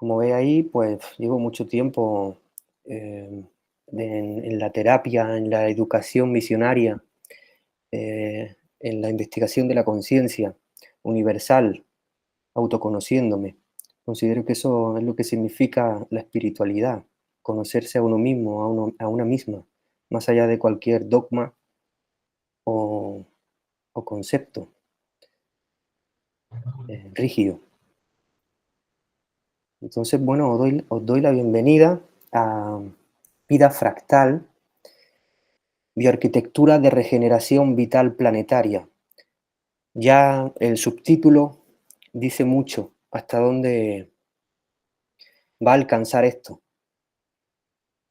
Como ve ahí, pues llevo mucho tiempo eh, en la terapia, en la educación misionaria, en la investigación de la conciencia universal, autoconociéndome. Considero que eso es lo que significa la espiritualidad, conocerse a uno mismo, a una misma, más allá de cualquier dogma o, o concepto rígido. Entonces, bueno, os doy la bienvenida a Vida Fractal, Bioarquitectura de regeneración vital planetaria. Ya el subtítulo dice mucho hasta dónde va a alcanzar esto.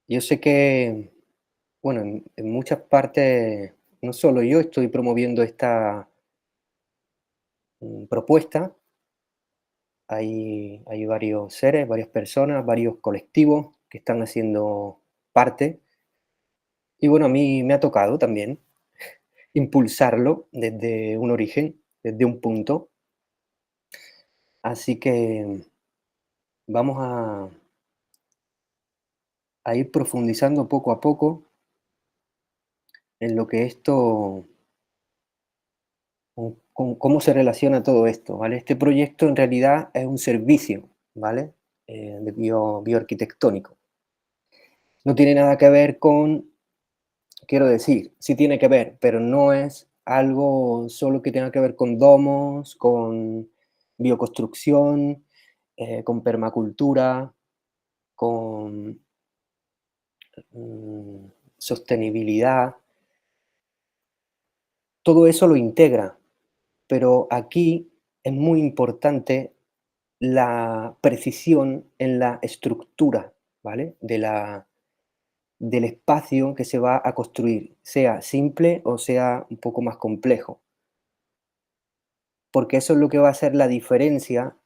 Yo sé que, bueno, en muchas partes, no solo yo estoy promoviendo esta propuesta, hay varios seres, varias personas, varios colectivos que están haciendo parte. Y bueno, a mí me ha tocado también impulsarlo desde un origen, desde un punto. Así que vamos a ir profundizando poco a poco en lo que esto, cómo se relaciona todo esto, ¿vale? Este proyecto en realidad es un servicio, ¿vale? De bioarquitectónico. No tiene nada que ver con, quiero decir, sí tiene que ver, pero no es algo solo que tenga que ver con domos, con bioconstrucción, con permacultura, con mm, sostenibilidad. Todo eso lo integra, pero aquí es muy importante la precisión en la estructura, ¿vale? Del espacio que se va a construir, sea simple o sea un poco más complejo, porque eso es lo que va a hacer la diferencia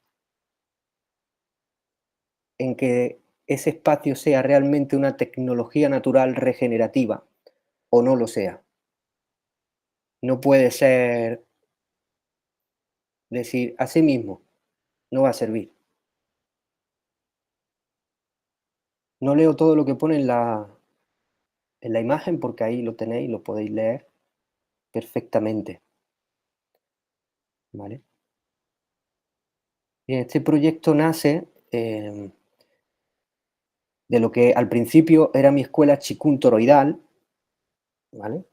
en que ese espacio sea realmente una tecnología natural regenerativa o no lo sea. No puede ser decir, así mismo, no va a servir. No leo todo lo que pone en la imagen porque ahí lo tenéis, lo podéis leer perfectamente, ¿vale? Bien, este proyecto nace de lo que al principio era mi escuela Chikun Toroidal, ¿vale?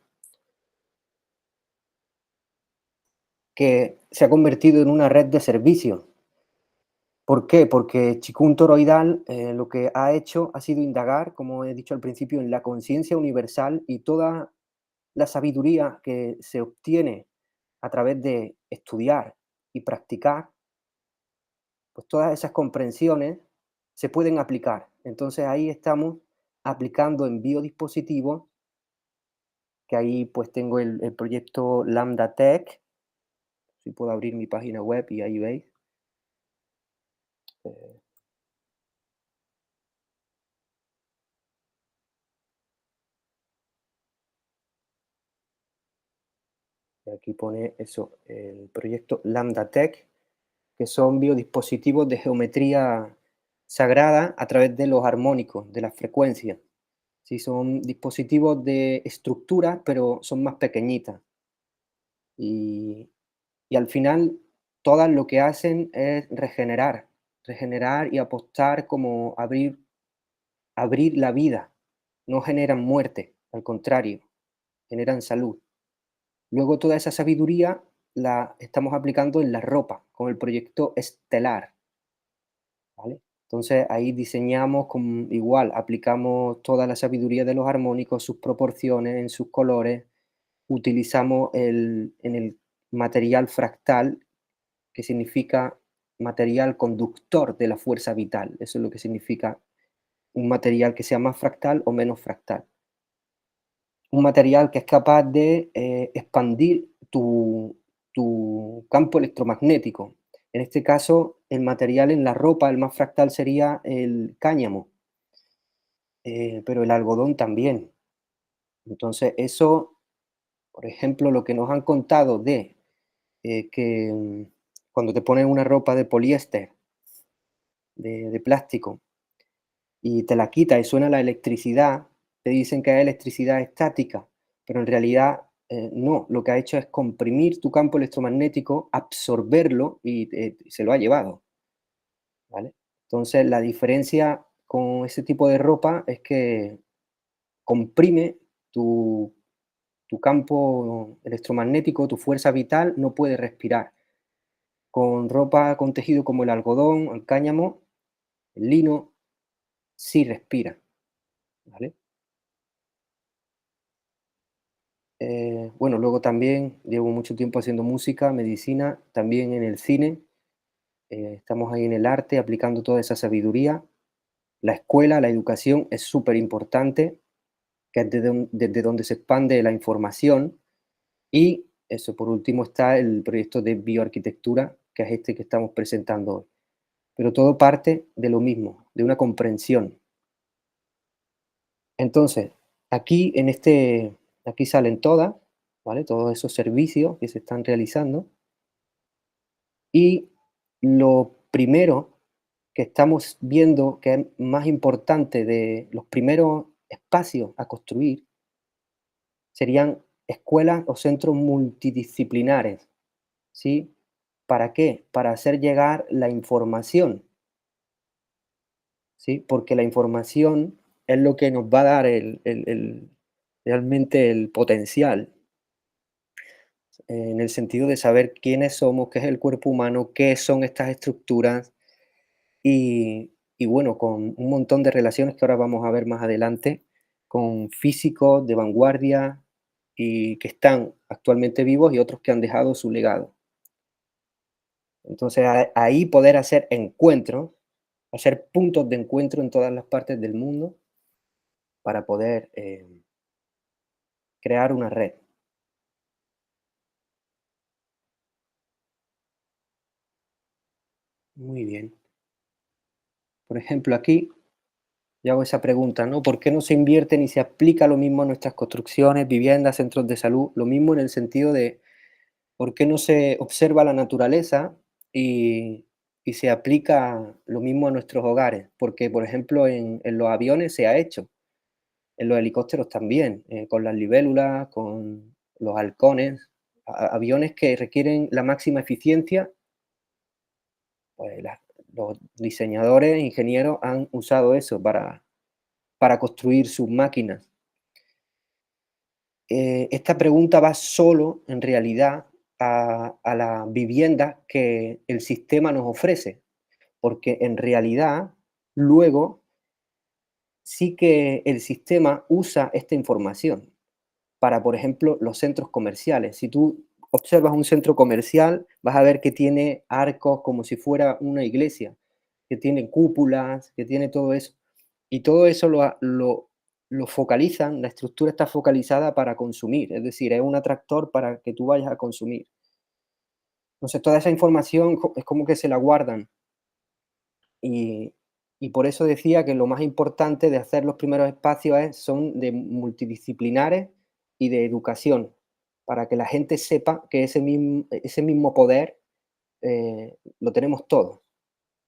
Que se ha convertido en una red de servicios. ¿Por qué? Porque Chikun Toroidal lo que ha hecho ha sido indagar, como he dicho al principio, en la conciencia universal y toda la sabiduría que se obtiene a través de estudiar y practicar, pues todas esas comprensiones se pueden aplicar. Entonces ahí estamos aplicando en biodispositivos, que ahí pues tengo el proyecto Lambda Tech, si puedo abrir mi página web y ahí veis. eh, Aquí pone eso, el proyecto Lambda Tech, que son biodispositivos de geometría sagrada a través de los armónicos, de las frecuencias. Sí, son dispositivos de estructura, pero son más pequeñitas. Y, y al final, todas lo que hacen es regenerar y apostar como abrir la vida. No generan muerte, al contrario, generan salud. Luego toda esa sabiduría la estamos aplicando en la ropa, con el proyecto Estelar, ¿vale? Entonces ahí diseñamos igual, aplicamos toda la sabiduría de los armónicos, sus proporciones, en sus colores, utilizamos en el material fractal, que significa material conductor de la fuerza vital. Eso es lo que significa un material que sea más fractal o menos fractal. Un material que es capaz de expandir tu campo electromagnético. En este caso, el material en la ropa, el más fractal sería el cáñamo, pero el algodón también. Entonces, eso, por ejemplo, lo que nos han contado de que cuando te pones una ropa de poliéster de plástico y te la quita y suena la electricidad, te dicen que es electricidad estática, pero en realidad no, lo que ha hecho es comprimir tu campo electromagnético, absorberlo y se lo ha llevado, ¿vale? Entonces, la diferencia con ese tipo de ropa es que comprime tu, tu campo electromagnético, tu fuerza vital, no puede respirar. Con ropa con tejido como el algodón, el cáñamo, el lino, sí respira, ¿vale? Bueno, luego también llevo mucho tiempo haciendo música, medicina, también en el cine. Estamos ahí en el arte aplicando toda esa sabiduría. La escuela, la educación es súper importante, que es desde donde se expande la información. Y eso, por último, está el proyecto de bioarquitectura, que es este que estamos presentando hoy. Pero todo parte de lo mismo, de una comprensión. Entonces, aquí aquí salen todas, ¿vale? Todos esos servicios que se están realizando. Y lo primero que estamos viendo que es más importante de los primeros espacios a construir serían escuelas o centros multidisciplinares, ¿sí? ¿Para qué? Para hacer llegar la información, ¿sí? Porque la información es lo que nos va a dar realmente el potencial, en el sentido de saber quiénes somos, qué es el cuerpo humano, qué son estas estructuras y bueno, con un montón de relaciones que ahora vamos a ver más adelante, con físicos de vanguardia y que están actualmente vivos y otros que han dejado su legado. Entonces, ahí poder hacer encuentros, hacer puntos de encuentro en todas las partes del mundo para poder crear una red. Muy bien. Por ejemplo, aquí yo hago esa pregunta, ¿no? ¿Por qué no se invierte ni se aplica lo mismo a nuestras construcciones, viviendas, centros de salud? Lo mismo en el sentido de por qué no se observa la naturaleza y, y se aplica lo mismo a nuestros hogares. Porque, por ejemplo, en los aviones se ha hecho, en los helicópteros también, con las libélulas, con los halcones, aviones que requieren la máxima eficiencia, pues los diseñadores, ingenieros han usado eso para construir sus máquinas. Esta pregunta va solo, en realidad, a la vivienda que el sistema nos ofrece, porque en realidad, luego, sí que el sistema usa esta información para, por ejemplo, los centros comerciales. Si tú observas un centro comercial, vas a ver que tiene arcos como si fuera una iglesia, que tiene cúpulas, que tiene todo eso. Y todo eso lo focalizan, la estructura está focalizada para consumir, es decir, es un atractor para que tú vayas a consumir. Entonces, toda esa información es como que se la guardan. Y, y por eso decía que lo más importante de hacer los primeros espacios son de multidisciplinares y de educación, para que la gente sepa que ese mismo poder lo tenemos todos.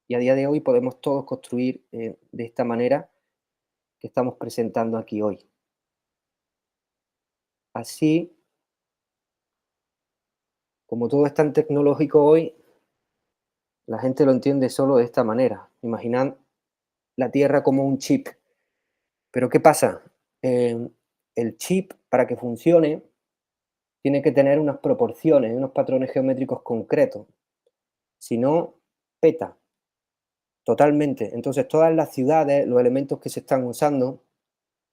Y a día de hoy podemos todos construir de esta manera que estamos presentando aquí hoy. Así, como todo es tan tecnológico hoy, la gente lo entiende solo de esta manera. Imaginad la Tierra como un chip. Pero ¿qué pasa? Eh, el chip, para que funcione, tiene que tener unas proporciones, unos patrones geométricos concretos. Si no, peta totalmente. Entonces, todas las ciudades, los elementos que se están usando,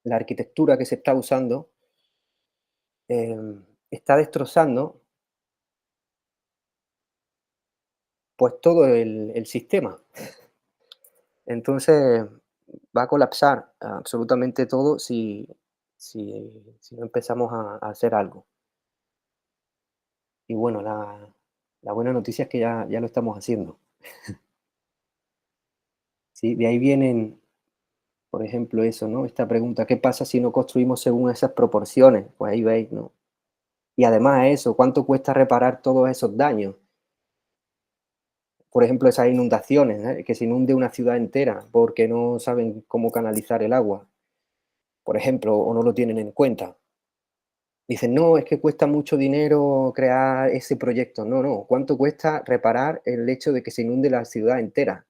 la arquitectura que se está usando, está destrozando pues todo el sistema. Entonces, va a colapsar absolutamente todo si no empezamos a hacer algo. Y bueno, la buena noticia es que ya lo estamos haciendo. ¿Sí? De ahí vienen, por ejemplo, eso, ¿no? Esta pregunta, ¿qué pasa si no construimos según esas proporciones? Pues ahí veis, ¿no? Y además eso, ¿cuánto cuesta reparar todos esos daños? por ejemplo, esas inundaciones, que se inunde una ciudad entera porque no saben cómo canalizar el agua, por ejemplo, o no lo tienen en cuenta. Dicen: "No, es que cuesta mucho dinero crear ese proyecto". No, no, ¿cuánto cuesta reparar el hecho de que se inunde la ciudad entera?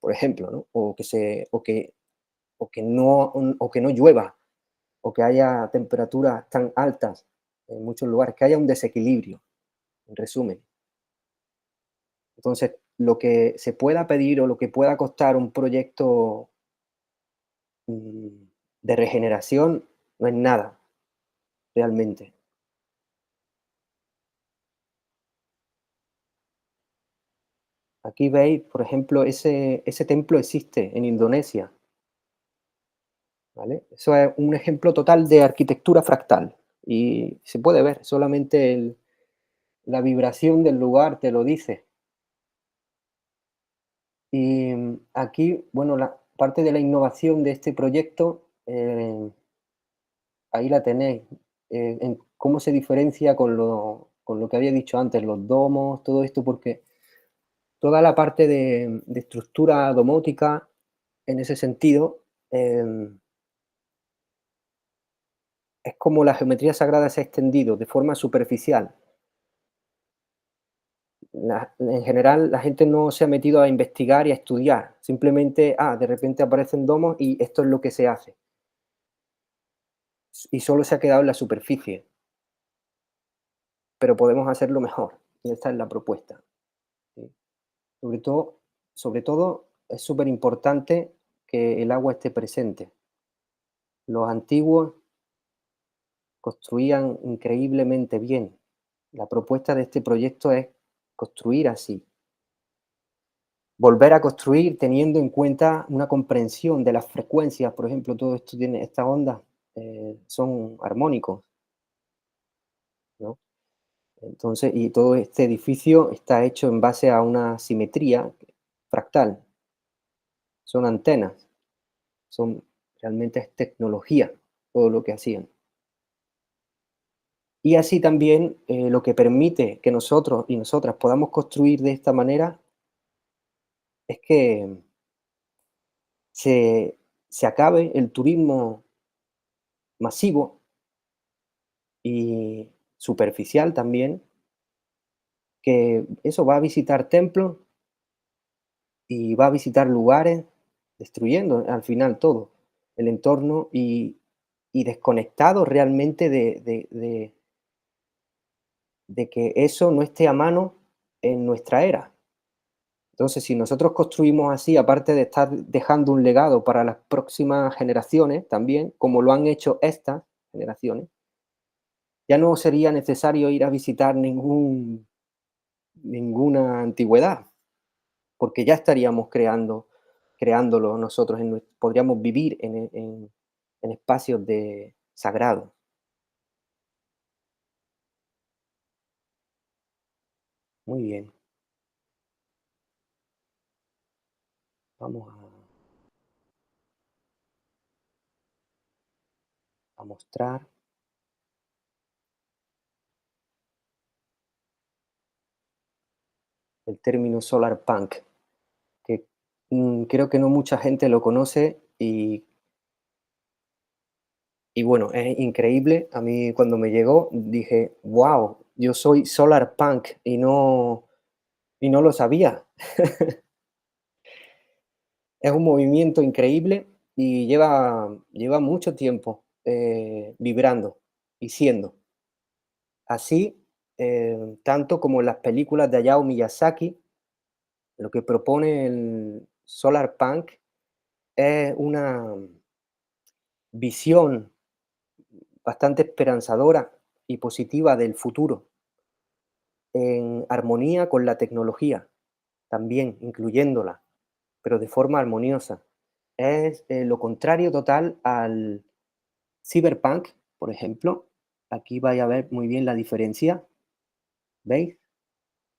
Por ejemplo, ¿no? O que no llueva, o que haya temperaturas tan altas en muchos lugares, que haya un desequilibrio, en resumen. Entonces, lo que se pueda pedir o lo que pueda costar un proyecto, mm, de regeneración no es nada, realmente. Aquí veis, por ejemplo, ese templo existe en Indonesia, ¿vale? Eso es un ejemplo total de arquitectura fractal y se puede ver, solamente la vibración del lugar te lo dice. Y, aquí, bueno, la parte de la innovación de este proyecto, ahí la tenéis, en cómo se diferencia con lo que había dicho antes, los domos, todo esto, porque toda la parte de estructura domótica, en ese sentido, es como la geometría sagrada se ha extendido de forma superficial. En general, la gente no se ha metido a investigar y a estudiar. Simplemente, de repente aparecen domos y esto es lo que se hace. Y solo se ha quedado en la superficie, pero podemos hacerlo mejor. Y esta es la propuesta. ¿Sí? Sobre todo, sobre todo, es súper importante que el agua esté presente. Los antiguos construían increíblemente bien. La propuesta de este proyecto es construir así, volver a construir teniendo en cuenta una comprensión de las frecuencias, por ejemplo, todo esto tiene estas ondas, son armónicos, ¿no? Entonces, y todo este edificio está hecho en base a una simetría fractal, son antenas, son realmente es tecnología todo lo que hacían. Y así también, lo que permite que nosotros y nosotras podamos construir de esta manera es que se se acabe el turismo masivo y superficial también, que eso va a visitar templos y va a visitar lugares, destruyendo al final todo, el entorno y desconectado realmente de que eso no esté a mano en nuestra era. Entonces, si nosotros construimos así, aparte de estar dejando un legado para las próximas generaciones también, como lo han hecho estas generaciones, ya no sería necesario ir a visitar ninguna antigüedad, porque ya estaríamos creándolo nosotros, podríamos vivir en espacios sagrados. Muy bien, vamos a mostrar el término solar punk, que creo que no mucha gente lo conoce y bueno, es increíble. A mí cuando me llegó dije, wow, yo soy solar punk y no lo sabía. Es un movimiento increíble y lleva mucho tiempo, vibrando y siendo. Así, tanto como en las películas de Hayao Miyazaki, lo que propone el solar punk es una visión bastante esperanzadora y positiva del futuro, en armonía con la tecnología, también incluyéndola, pero de forma armoniosa. Es, lo contrario total al cyberpunk, por ejemplo. Aquí vais a ver muy bien la diferencia, ¿veis?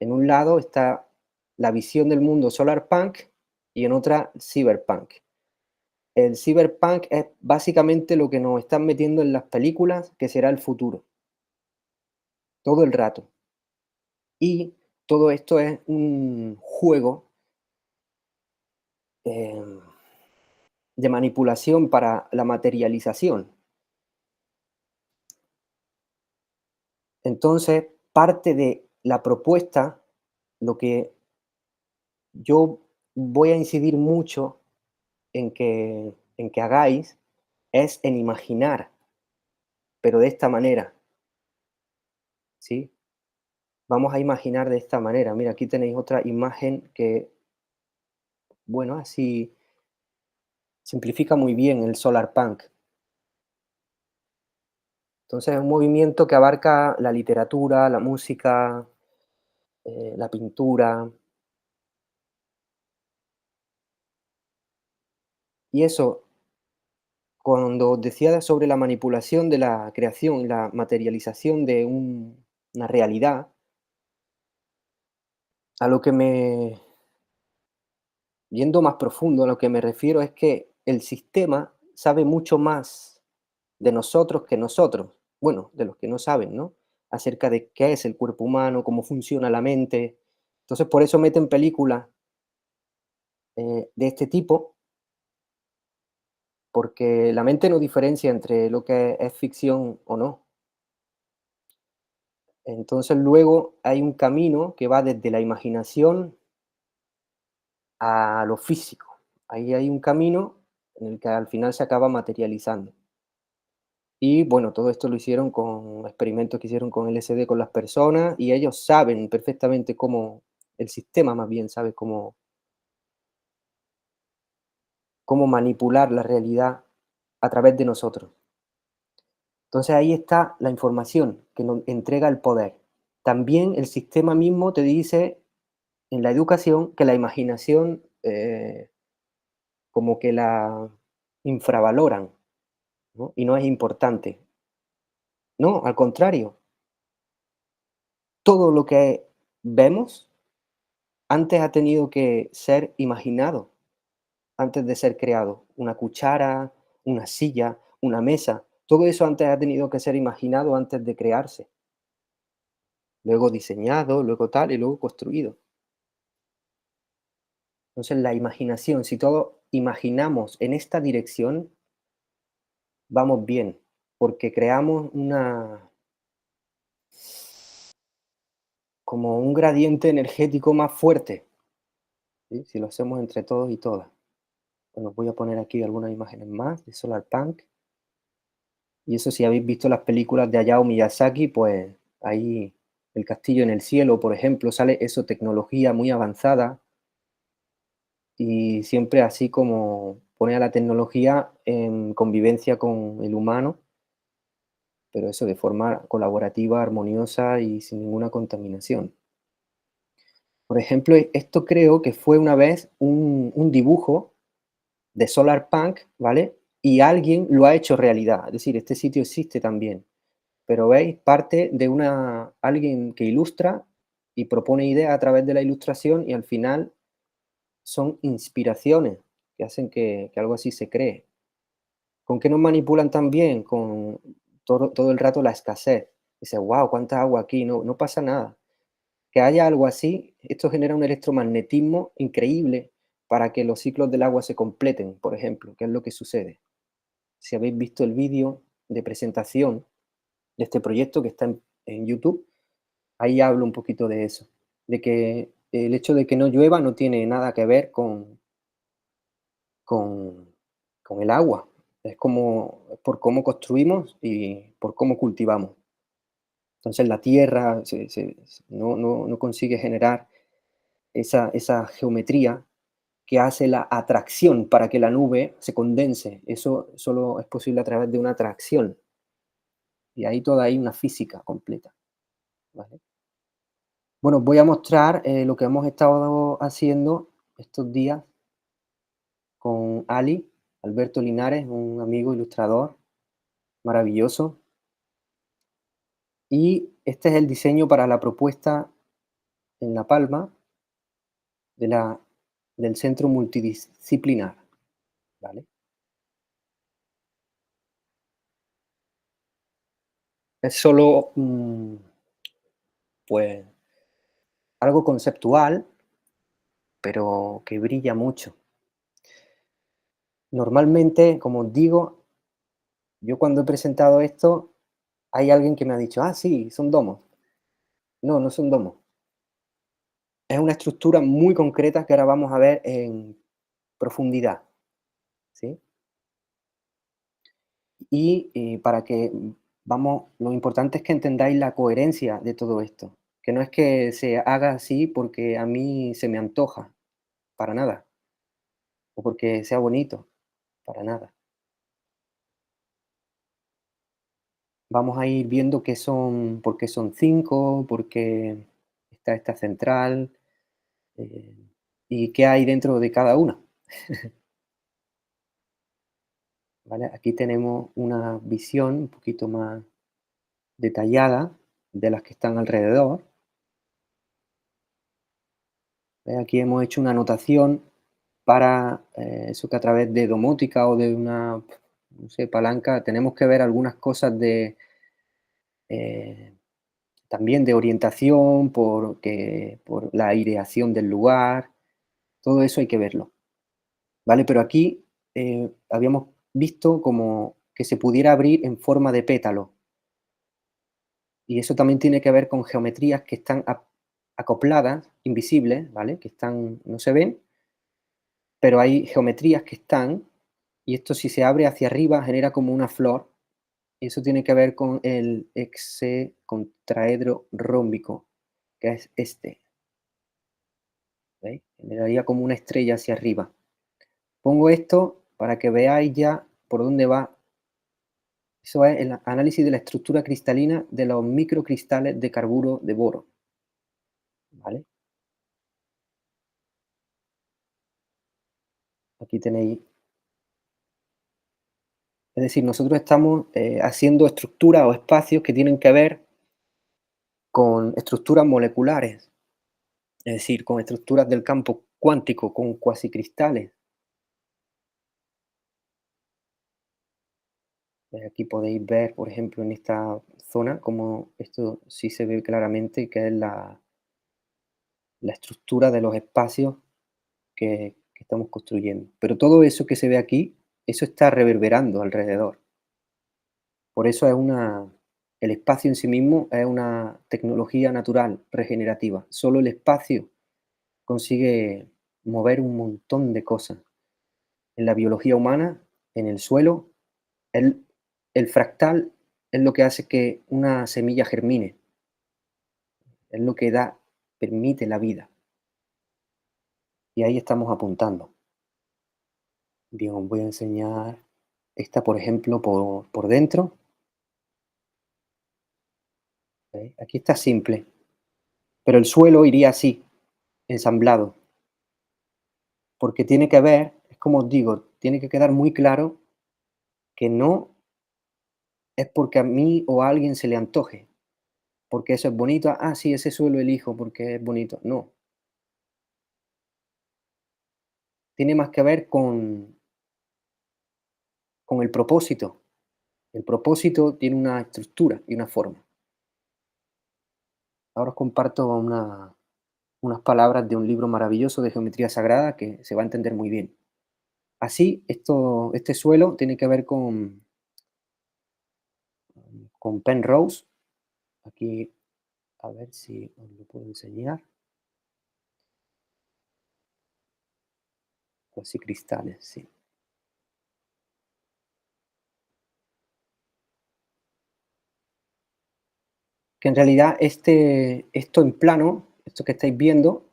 En un lado está la visión del mundo solarpunk y en otra cyberpunk. El cyberpunk es básicamente lo que nos están metiendo en las películas, que será el futuro, todo el rato. Y todo esto es un juego em, de manipulación para la materialización. Entonces, parte de la propuesta, lo que yo voy a incidir mucho en que hagáis es en imaginar, pero de esta manera, ¿sí? Vamos a imaginar de esta manera. Mira, aquí tenéis otra imagen que, bueno, así simplifica muy bien el solar punk. Entonces, es un movimiento que abarca la literatura, la música, la pintura, y eso, cuando decía sobre la manipulación de la creación y la materialización de una realidad, a lo que me yendo más profundo, a lo que me refiero es que el sistema sabe mucho más de nosotros que nosotros, bueno, de los que no saben, ¿no? Acerca de qué es el cuerpo humano, cómo funciona la mente. Entonces, por eso meten películas de este tipo, porque la mente no diferencia entre lo que es ficción o no. Entonces, luego hay un camino que va desde la imaginación a lo físico. Ahí hay un camino en el que al final se acaba materializando. Y bueno, todo esto lo hicieron con experimentos que hicieron con LSD con las personas y ellos saben perfectamente cómo, el sistema más bien sabe cómo manipular la realidad a través de nosotros. Entonces ahí está la información que nos entrega el poder. También el sistema mismo te dice en la educación que la imaginación como que la infravaloran, ¿no? Y no es importante. No, al contrario, todo lo que vemos antes ha tenido que ser imaginado, antes de ser creado. Una cuchara, una silla, una mesa, todo eso antes ha tenido que ser imaginado antes de crearse, luego diseñado, luego tal y luego construido. Entonces la imaginación, si todos imaginamos en esta dirección, vamos bien, porque creamos como un gradiente energético más fuerte, ¿sí? Si lo hacemos entre todos y todas. Bueno, voy a poner aquí algunas imágenes más de Solar Punk. Y eso si habéis visto las películas de Hayao Miyazaki, pues ahí El castillo en el cielo, por ejemplo, sale eso, tecnología muy avanzada y siempre así como pone a la tecnología en convivencia con el humano, pero eso de forma colaborativa, armoniosa y sin ninguna contaminación. Por ejemplo, esto creo que fue una vez un dibujo de Solar Punk, ¿vale? Y alguien lo ha hecho realidad, es decir, este sitio existe también. Pero veis, parte de alguien que ilustra y propone ideas a través de la ilustración y al final son inspiraciones que hacen que algo así se cree. ¿Con qué nos manipulan también? Con todo el rato la escasez. Dice, wow, cuánta agua aquí, no, no pasa nada. Que haya algo así, esto genera un electromagnetismo increíble para que los ciclos del agua se completen, por ejemplo, que es lo que sucede. Si habéis visto el vídeo de presentación de este proyecto que está en YouTube, ahí hablo un poquito de eso, de que el hecho de que no llueva no tiene nada que ver con, con el agua, es por cómo construimos y por cómo cultivamos. Entonces la tierra no consigue generar esa geometría que hace la atracción para que la nube se condense. Eso solo es posible a través de una atracción. Y ahí toda hay una física completa. ¿Vale? Bueno, voy a mostrar lo que hemos estado haciendo estos días con Ali, Alberto Linares, un amigo ilustrador maravilloso. Y este es el diseño para la propuesta en La Palma de del centro multidisciplinar. ¿Vale? Es solo pues, algo conceptual, pero que brilla mucho. Normalmente, como os digo, yo cuando he presentado esto, hay alguien que me ha dicho: "Ah, sí, son domos". No, no son domos. Es una estructura muy concreta que ahora vamos a ver en profundidad, ¿sí? Y, para que vamos, lo importante es que entendáis la coherencia de todo esto, que no es que se haga así porque a mí se me antoja, para nada, o porque sea bonito, para nada. Vamos a ir viendo qué son, por qué son 5, por qué está esta central, eh, y qué hay dentro de cada una, ¿vale? Aquí tenemos una visión un poquito más detallada de las que están alrededor. Aquí hemos hecho una anotación para eso, que a través de domótica o de una, no sé, palanca, tenemos que ver algunas cosas de eh, también de orientación, porque, por la aireación del lugar, todo eso hay que verlo, ¿vale? Pero aquí habíamos visto como que se pudiera abrir en forma de pétalo, y eso también tiene que ver con geometrías que están acopladas, invisibles, ¿vale? Que están, no se ven, pero hay geometrías que están, y esto, si se abre hacia arriba, genera como una flor, y eso tiene que ver con el hexacontraedro rómbico, que es este, ¿veis? Generaría como una estrella hacia arriba. Pongo esto para que veáis ya por dónde va. Eso es el análisis de la estructura cristalina de los microcristales de carburo de boro, ¿vale? Aquí tenéis, es decir, nosotros estamos haciendo estructuras o espacios que tienen que ver con estructuras moleculares, es decir, con estructuras del campo cuántico, con cuasicristales. Aquí podéis ver, por ejemplo, en esta zona, como esto sí se ve claramente, que es la estructura de los espacios que estamos construyendo. Pero todo eso que se ve aquí, eso está reverberando alrededor. Por eso el espacio en sí mismo es una tecnología natural, regenerativa. Solo el espacio consigue mover un montón de cosas. En la biología humana, en el suelo, el, el fractal es lo que hace que una semilla germine, es lo que da, permite la vida. Y ahí estamos apuntando. Bien, os voy a enseñar esta, por ejemplo, por dentro. ¿Veis? Aquí está simple, pero el suelo iría así, ensamblado, porque tiene que ver, es como os digo, tiene que quedar muy claro que no es porque a mí o a alguien se le antoje, porque eso es bonito, ah, sí, ese suelo elijo porque es bonito. No, tiene más que ver con el propósito. El propósito tiene una estructura y una forma. Ahora os comparto unas palabras de un libro maravilloso de geometría sagrada que se va a entender muy bien. Así, este suelo tiene que ver con Penrose. Aquí, a ver si os lo puedo enseñar. Así cristales, sí. Que en realidad esto en plano, esto que estáis viendo,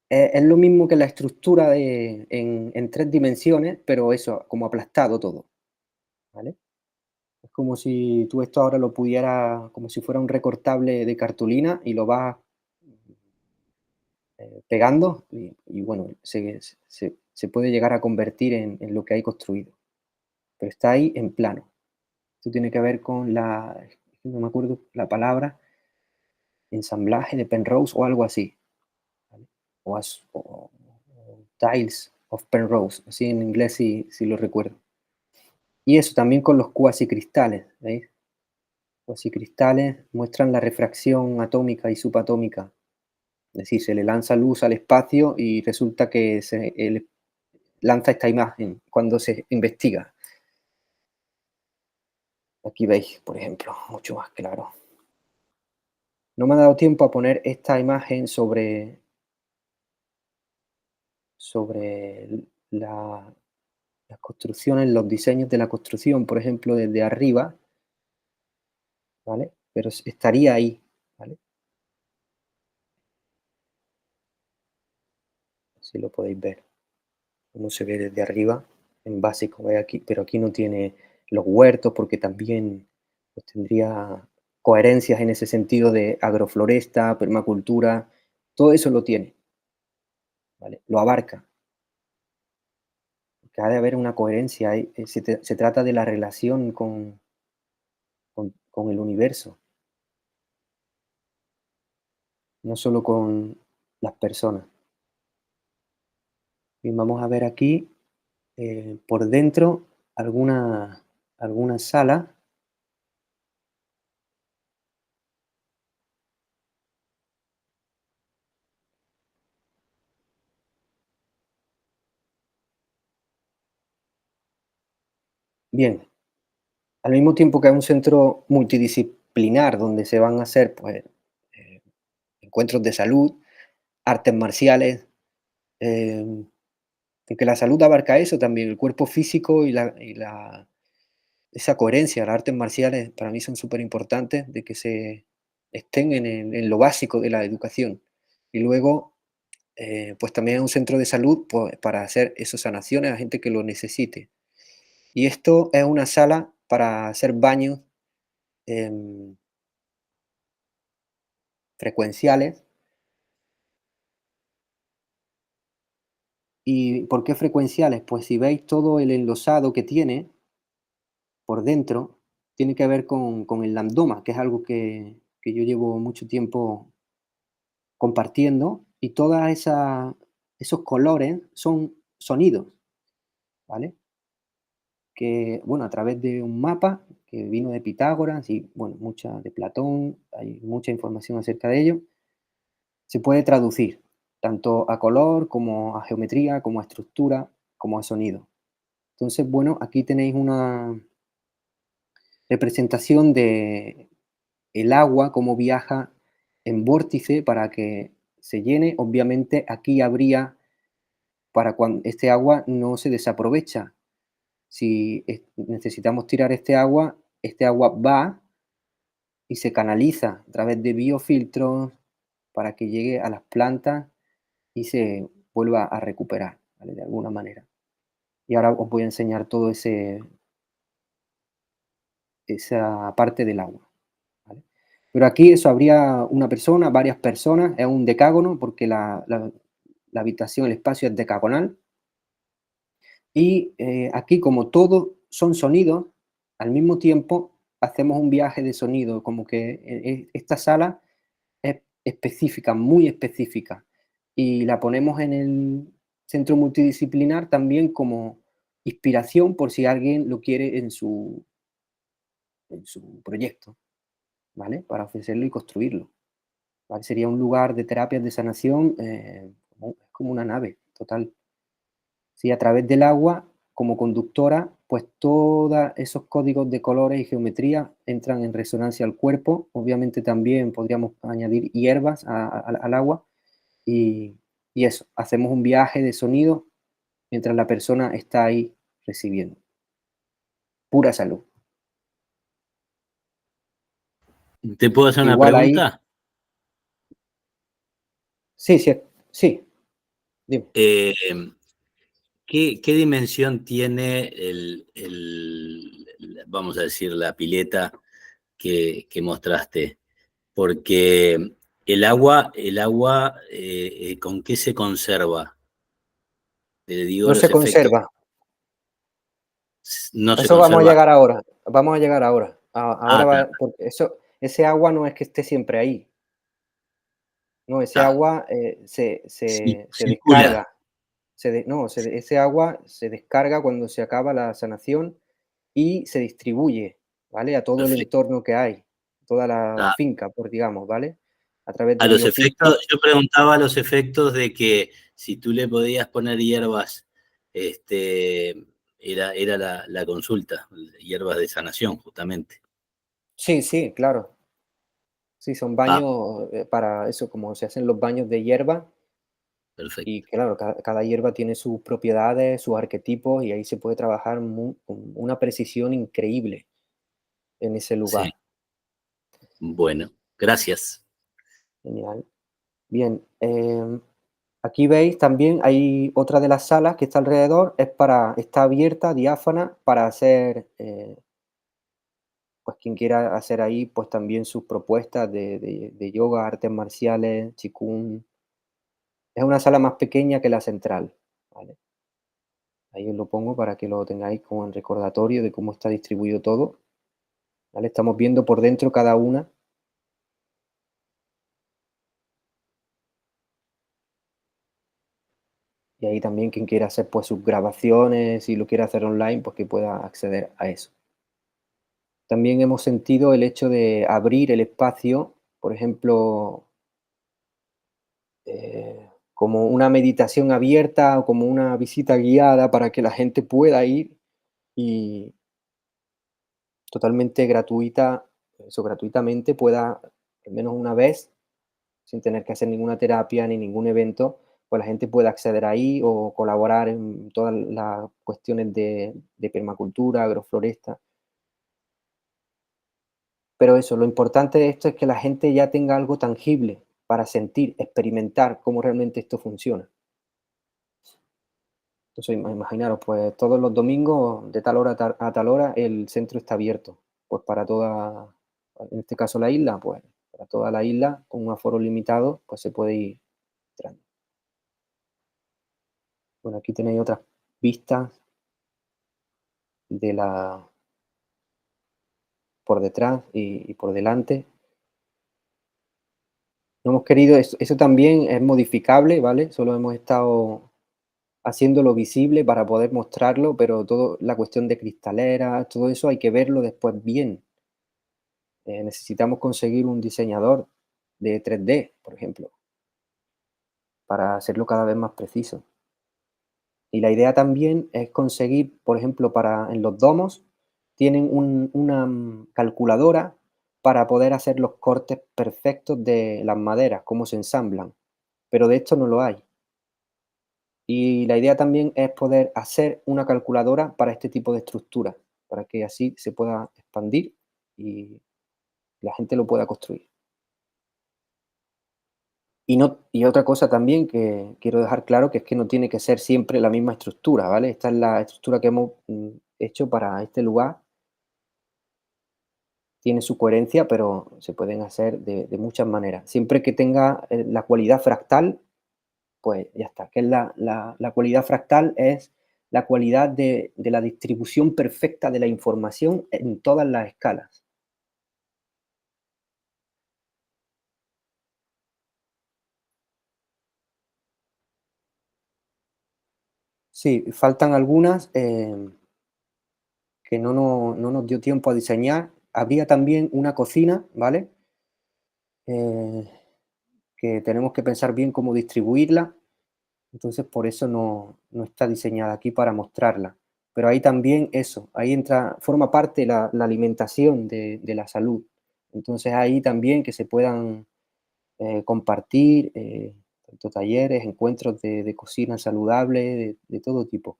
es lo mismo que la estructura en 3 dimensiones, pero eso, como aplastado todo, ¿vale? Es como si tú esto ahora lo pudieras, como si fuera un recortable de cartulina y lo vas pegando y bueno, se puede llegar a convertir en lo que hay construido, pero está ahí en plano. Esto tiene que ver con no me acuerdo la palabra, ensamblaje de Penrose o algo así, ¿vale? O Tiles of Penrose, así en inglés si lo recuerdo. Y eso también con los cuasicristales, ¿veis? Cuasicristales muestran la refracción atómica y subatómica decir, se le lanza luz al espacio y resulta que lanza esta imagen cuando se investiga. Aquí veis, por ejemplo, mucho más claro. No me ha dado tiempo a poner esta imagen sobre las construcciones, los diseños de la construcción, por ejemplo, desde arriba, ¿vale? Pero estaría ahí, ¿vale? Si lo podéis ver, cómo se ve desde arriba, en básico, ¿veis aquí? Pero aquí no tiene los huertos porque también pues, tendría coherencias en ese sentido de agrofloresta, permacultura, todo eso lo tiene, ¿vale? Lo abarca. Que ha de haber una coherencia ahí, se trata de la relación con el universo, no solo con las personas. Y vamos a ver aquí, por dentro, alguna sala. Bien, al mismo tiempo que es un centro multidisciplinar donde se van a hacer, pues, eh, encuentros de salud, artes marciales, em, porque la salud abarca eso también, el cuerpo físico y esa coherencia. Las artes marciales para mí son súper importantes de que se estén en lo básico de la educación. Y luego, pues también es un centro de salud, pues, para hacer esas sanaciones a gente que lo necesite. Y esto es una sala para hacer baños, em, frecuenciales. ¿Y por qué frecuenciales? Pues si veis todo el enlosado que tiene por dentro, tiene que ver con el lambdoma, que es algo que yo llevo mucho tiempo compartiendo, y todas esos colores son sonidos, ¿vale? Que, bueno, a través de un mapa que vino de Pitágoras y, bueno, mucha de Platón, hay mucha información acerca de ello, se puede traducir tanto a color, como a geometría, como a estructura, como a sonido. Entonces, bueno, aquí tenéis una representación de el agua, cómo viaja en vórtice para que se llene. Obviamente aquí habría, para cuando este agua no se desaprovecha. Si necesitamos tirar este agua va y se canaliza a través de biofiltros para que llegue a las plantas y se vuelva a recuperar, ¿vale? De alguna manera. Y ahora os voy a enseñar todo esa parte del agua, ¿vale? Pero aquí eso habría una persona, varias personas, es un decágono porque la habitación, el espacio es decagonal. Y aquí, como todo son sonidos, al mismo tiempo hacemos un viaje de sonido, como que esta sala es específica, muy específica, y la ponemos en el centro multidisciplinar también como inspiración por si alguien lo quiere en su proyecto, ¿vale? Para ofrecerlo y construirlo, ¿vale? Sería un lugar de terapias de sanación, como una nave, total. Sí, a través del agua, como conductora, pues todos esos códigos de colores y geometría entran en resonancia al cuerpo. Obviamente también podríamos añadir hierbas al agua y, y eso, hacemos un viaje de sonido mientras la persona está ahí recibiendo. Pura salud. ¿Te puedo hacer una Igual ahí, pregunta? sí, sí, sí, dime. Eh, ¿qué dimensión tiene vamos a decir, la pileta que mostraste? Porque el agua, ¿con qué se conserva? Le digo No se los efectos, conserva. no se Eso vamos a conserva. llegar ahora. Vamos a llegar ahora. Ah, Ahora va, porque ese agua no es que esté siempre ahí. No, ese está. agua, se Circula. descarga, no, ese agua se descarga cuando se acaba la sanación y se distribuye, ¿vale? A todo el Perfecto. entorno que hay, toda la Está. finca, por digamos, ¿vale? a través A de los efectos, biofiltros. yo preguntaba a los efectos de que si tú le podías poner hierbas, era la consulta, hierbas de sanación, justamente. Sí, sí, claro. Sí, son Ah, baños para eso, como se hacen los baños de hierba. Y perfecto. claro, cada hierba tiene sus propiedades, sus arquetipos, y ahí se puede trabajar con una precisión increíble en ese Sí, lugar. bueno, gracias. Genial. Bien, aquí veis también hay otra de las salas que está alrededor, está abierta, diáfana, para hacer, pues quien quiera hacer ahí, pues también sus propuestas de yoga, artes marciales, chikun. Es una sala más pequeña que la central, ¿vale? Ahí os lo pongo para que lo tengáis como en recordatorio de cómo está distribuido todo, ¿vale? Estamos viendo por dentro cada una, y ahí también quien quiera hacer, pues, sus grabaciones, si lo quiere hacer online, pues que pueda acceder a eso. También hemos sentido el hecho de abrir el espacio, por ejemplo, como una meditación abierta o como una visita guiada para que la gente pueda ir y totalmente gratuita, eso, gratuitamente pueda, al menos una vez, sin tener que hacer ninguna terapia ni ningún evento, pues la gente pueda acceder ahí o colaborar en todas las cuestiones de permacultura, agrofloresta. Pero eso, lo importante de esto es que la gente ya tenga algo tangible para sentir, experimentar cómo realmente esto funciona. Entonces, imaginaros, pues todos los domingos de tal hora a tal hora el centro está abierto, pues para toda, en este caso la isla, pues para toda la isla con un aforo limitado, pues se puede ir entrando. Bueno, aquí tenéis otras vistas de la por detrás y por delante. No hemos querido, eso también es modificable, ¿vale? Solo hemos estado haciéndolo visible para poder mostrarlo, pero todo la cuestión de cristaleras, todo eso hay que verlo después bien. Necesitamos conseguir un diseñador de 3D, por ejemplo, para hacerlo cada vez más preciso. Y la idea también es conseguir, por ejemplo, en los domos tienen una calculadora para poder hacer los cortes perfectos de las maderas, cómo se ensamblan, pero de esto no lo hay. Y la idea también es poder hacer una calculadora para este tipo de estructuras, para que así se pueda expandir y la gente lo pueda construir. Y otra cosa también que quiero dejar claro, que es que no tiene que ser siempre la misma estructura, ¿vale? Esta es la estructura que hemos hecho para este lugar. Tiene su coherencia, pero se pueden hacer de muchas maneras. Siempre que tenga la cualidad fractal, pues ya está. Que es la cualidad fractal es la cualidad de la distribución perfecta de la información en todas las escalas. Sí, faltan algunas que no nos dio tiempo a diseñar. Habría también una cocina, ¿vale? Eh, que tenemos que pensar bien cómo distribuirla. Entonces, por eso no está diseñada aquí para mostrarla. Pero ahí también eso, ahí entra, forma parte la alimentación de la salud. Entonces, ahí también que se puedan compartir tanto talleres, encuentros de cocina saludable, de todo tipo.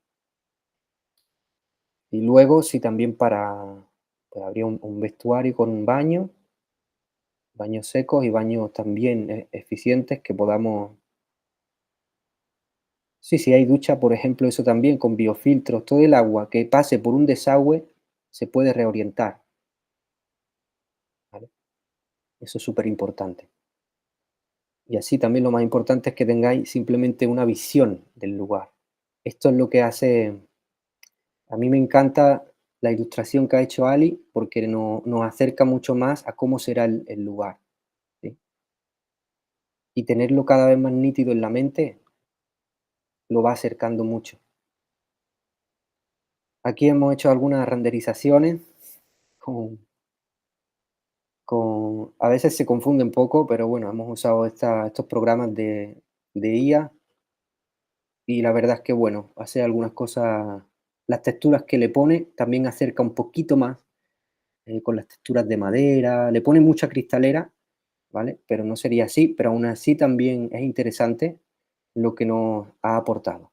Y luego, sí, también pues, habría un vestuario con un baño, baños secos y baños también eficientes que podamos. Sí, sí, hay ducha, por ejemplo, eso también con biofiltros, todo el agua que pase por un desagüe se puede reorientar, ¿vale? Eso es súper importante. Y así también lo más importante es que tengáis simplemente una visión del lugar. Esto es lo que hace, a mí me encanta la ilustración que ha hecho Ali porque nos acerca mucho más a cómo será el lugar, ¿sí? Y tenerlo cada vez más nítido en la mente lo va acercando mucho. Aquí hemos hecho algunas renderizaciones con A veces se confunde un poco, pero bueno, hemos usado estos programas de IA y la verdad es que, bueno, hace algunas cosas, las texturas que le pone también acerca un poquito más con las texturas de madera, le pone mucha cristalera, ¿vale? Pero no sería así, pero aún así también es interesante lo que nos ha aportado.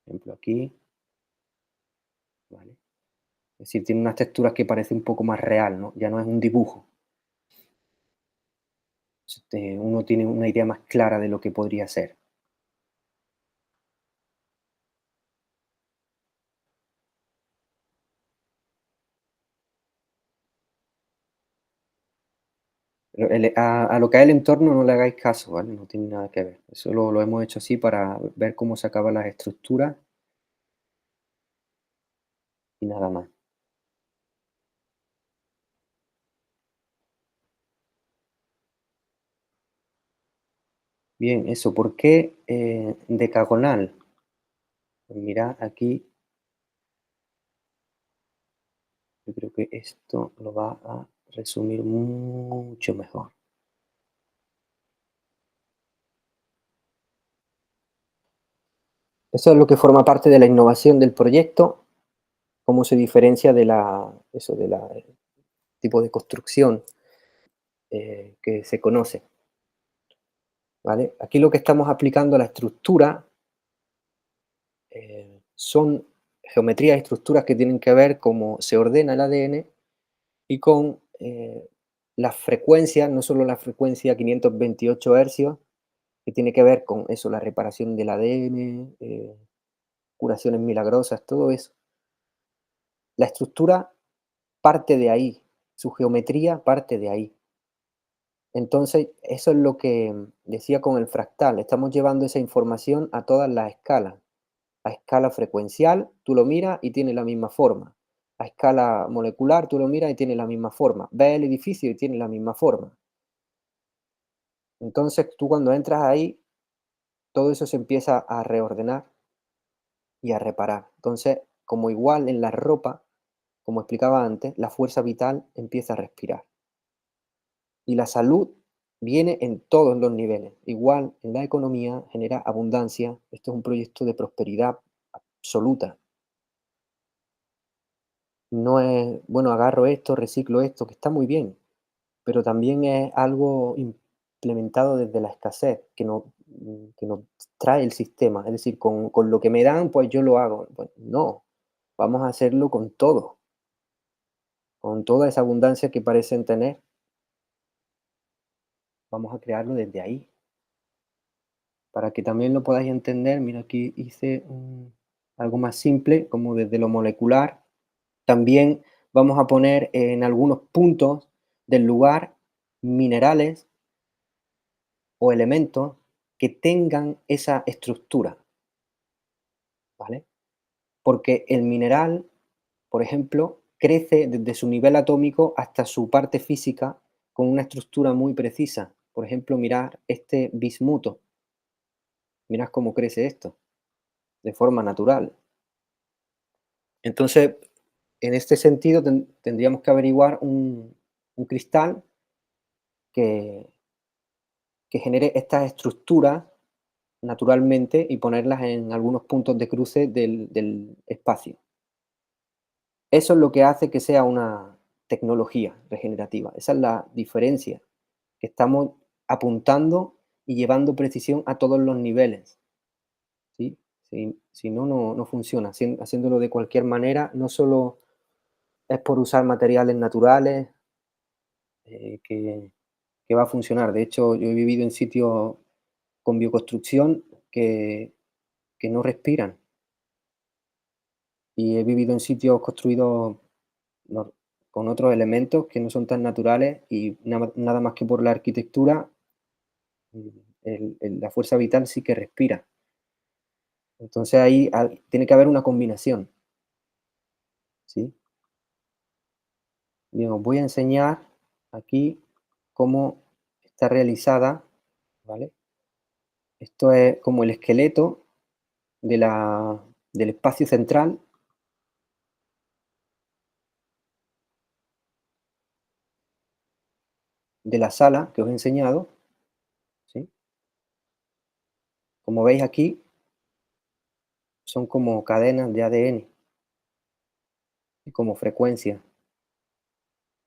Por ejemplo, aquí, ¿vale? Es decir, tiene unas texturas que parece un poco más real, ¿no? Ya no es un dibujo. Uno tiene una idea más clara de lo que podría ser. Pero a lo que es el entorno no le hagáis caso, ¿vale? No tiene nada que ver. Eso lo hemos hecho así para ver cómo se acaban las estructuras y nada más. Bien, eso, ¿por qué decagonal? Pues mirad aquí, yo creo que esto lo va a resumir mucho mejor. Eso es lo que forma parte de la innovación del proyecto, cómo se diferencia de eso, de la tipo de construcción que se conoce, ¿vale? Aquí lo que estamos aplicando a la estructura son geometrías y estructuras que tienen que ver cómo se ordena el ADN y con las frecuencias, no solo la frecuencia 528 hercios, que tiene que ver con eso, la reparación del ADN, curaciones milagrosas, todo eso. La estructura parte de ahí, su geometría parte de ahí. Entonces, eso es lo que decía con el fractal, estamos llevando esa información a todas las escalas. A escala frecuencial, tú lo miras y tiene la misma forma. A escala molecular, tú lo miras y tiene la misma forma. Ves el edificio y tiene la misma forma. Entonces, tú cuando entras ahí, todo eso se empieza a reordenar y a reparar. Entonces, como igual en la ropa, como explicaba antes, la fuerza vital empieza a respirar. Y la salud viene en todos los niveles. Igual en la economía genera abundancia. Esto es un proyecto de prosperidad absoluta. No es, bueno, agarro esto, reciclo esto, que está muy bien, pero también es algo implementado desde la escasez, que nos trae el sistema. Es decir, con lo que me dan, pues yo lo hago. Pues no, vamos a hacerlo con toda esa abundancia que parecen tener, vamos a crearlo desde ahí. Para que también lo podáis entender, mira, aquí hice algo más simple, como desde lo molecular. También vamos a poner en algunos puntos del lugar minerales o elementos que tengan esa estructura, ¿vale? Porque el mineral, por ejemplo, crece desde su nivel atómico hasta su parte física con una estructura muy precisa. Por ejemplo, mirad este bismuto, mirad cómo crece esto, de forma natural. Entonces, en este sentido, tendríamos que averiguar un cristal que, que genere estas estructuras naturalmente y ponerlas en algunos puntos de cruce del espacio. Eso es lo que hace que sea una tecnología regenerativa. Esa es la diferencia, que estamos apuntando y llevando precisión a todos los niveles, ¿sí? Si no, no funciona. Haciéndolo de cualquier manera, no solo es por usar materiales naturales, que va a funcionar. De hecho, yo he vivido en sitios con bioconstrucción que no respiran, y he vivido en sitios construidos nor con otros elementos que no son tan naturales y nada más que por la arquitectura, la fuerza vital sí que respira. Entonces ahí tiene que haber una combinación, ¿sí? Bien, os voy a enseñar aquí cómo está realizada, ¿vale? Esto es como el esqueleto de la, del espacio central. de la sala que os he enseñado, ¿sí? Como veis aquí, son como cadenas de ADN y como frecuencias.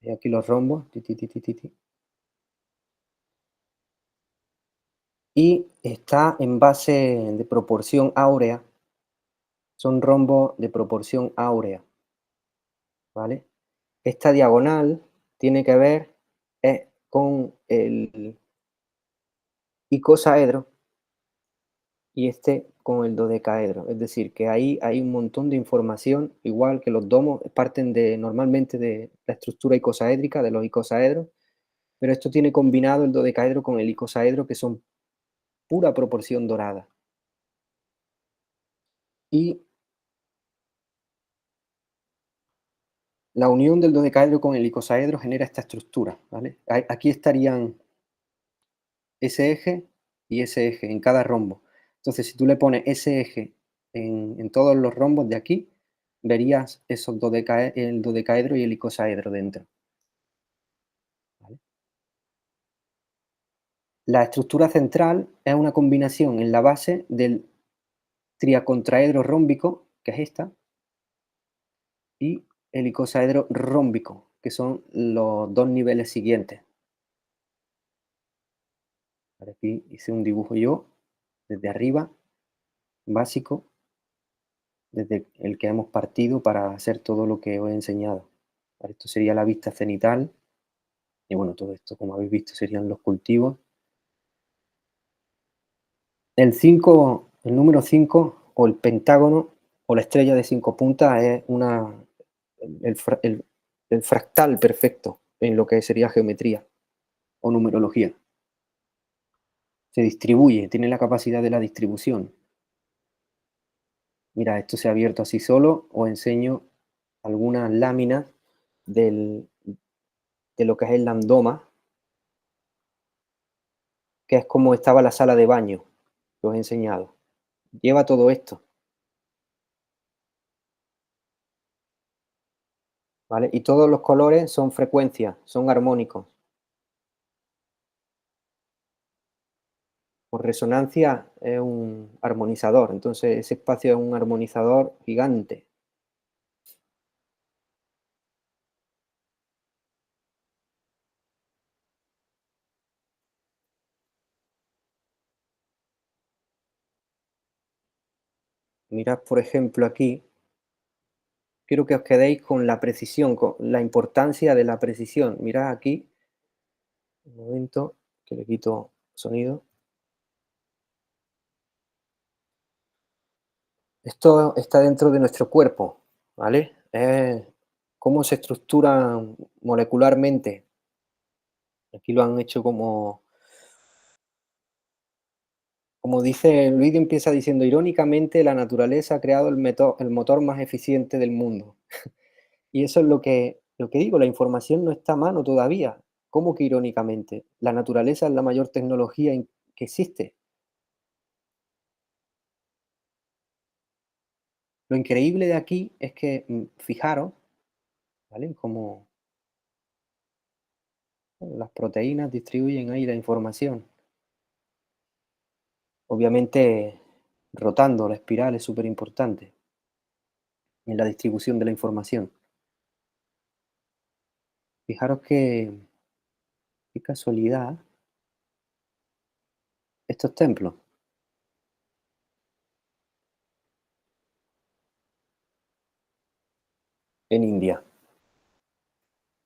Y aquí los rombos, ti, ti, ti, ti, ti, ti. Y está en base de proporción áurea, son rombos de proporción áurea, ¿vale? Esta diagonal tiene que ver con el icosaedro y este con el dodecaedro. Es decir, que ahí hay un montón de información, igual que los domos parten normalmente de la estructura icosaédrica, de los icosaedros, pero esto tiene combinado el dodecaedro con el icosaedro, que son pura proporción dorada. Y la unión del dodecaedro con el icosaedro genera esta estructura, ¿vale? Aquí estarían ese eje y ese eje en cada rombo. Entonces, si tú le pones ese eje en todos los rombos de aquí, verías esos el dodecaedro y el icosaedro dentro, ¿vale? La estructura central es una combinación en la base del triacontraedro rómbico, que es esta, y el icosaedro rómbico, que son los dos niveles siguientes. Aquí hice un dibujo yo desde arriba, básico, desde el que hemos partido para hacer todo lo que os he enseñado. Esto sería la vista cenital, y bueno, todo esto, como habéis visto, serían los cultivos. El 5, el número 5, o el pentágono, o la estrella de 5 puntas, es el fractal perfecto en lo que sería geometría o numerología. Se distribuye, tiene la capacidad de la distribución. Mira, esto se ha abierto así solo, os enseño algunas láminas de lo que es el lambdoma, que es como estaba la sala de baño que os he enseñado. Lleva todo esto, ¿vale? Y todos los colores son frecuencias, son armónicos. Por resonancia es un armonizador, entonces ese espacio es un armonizador gigante. Mirad, por ejemplo, aquí, quiero que os quedéis con la precisión, con la importancia de la precisión. Mirad aquí, un momento, que le quito sonido. Esto está dentro de nuestro cuerpo, ¿vale? Es cómo se estructura molecularmente. Aquí lo han hecho como dice, el vídeo empieza diciendo, irónicamente, la naturaleza ha creado el motor más eficiente del mundo. Y eso es lo que digo, la información no está a mano todavía. ¿Cómo que irónicamente? La naturaleza es la mayor tecnología que existe. Lo increíble de aquí es que, fijaros, ¿vale? Cómo las proteínas distribuyen ahí la información. Obviamente, rotando, la espiral es súper importante en la distribución de la información. Fijaros qué casualidad estos templos en India.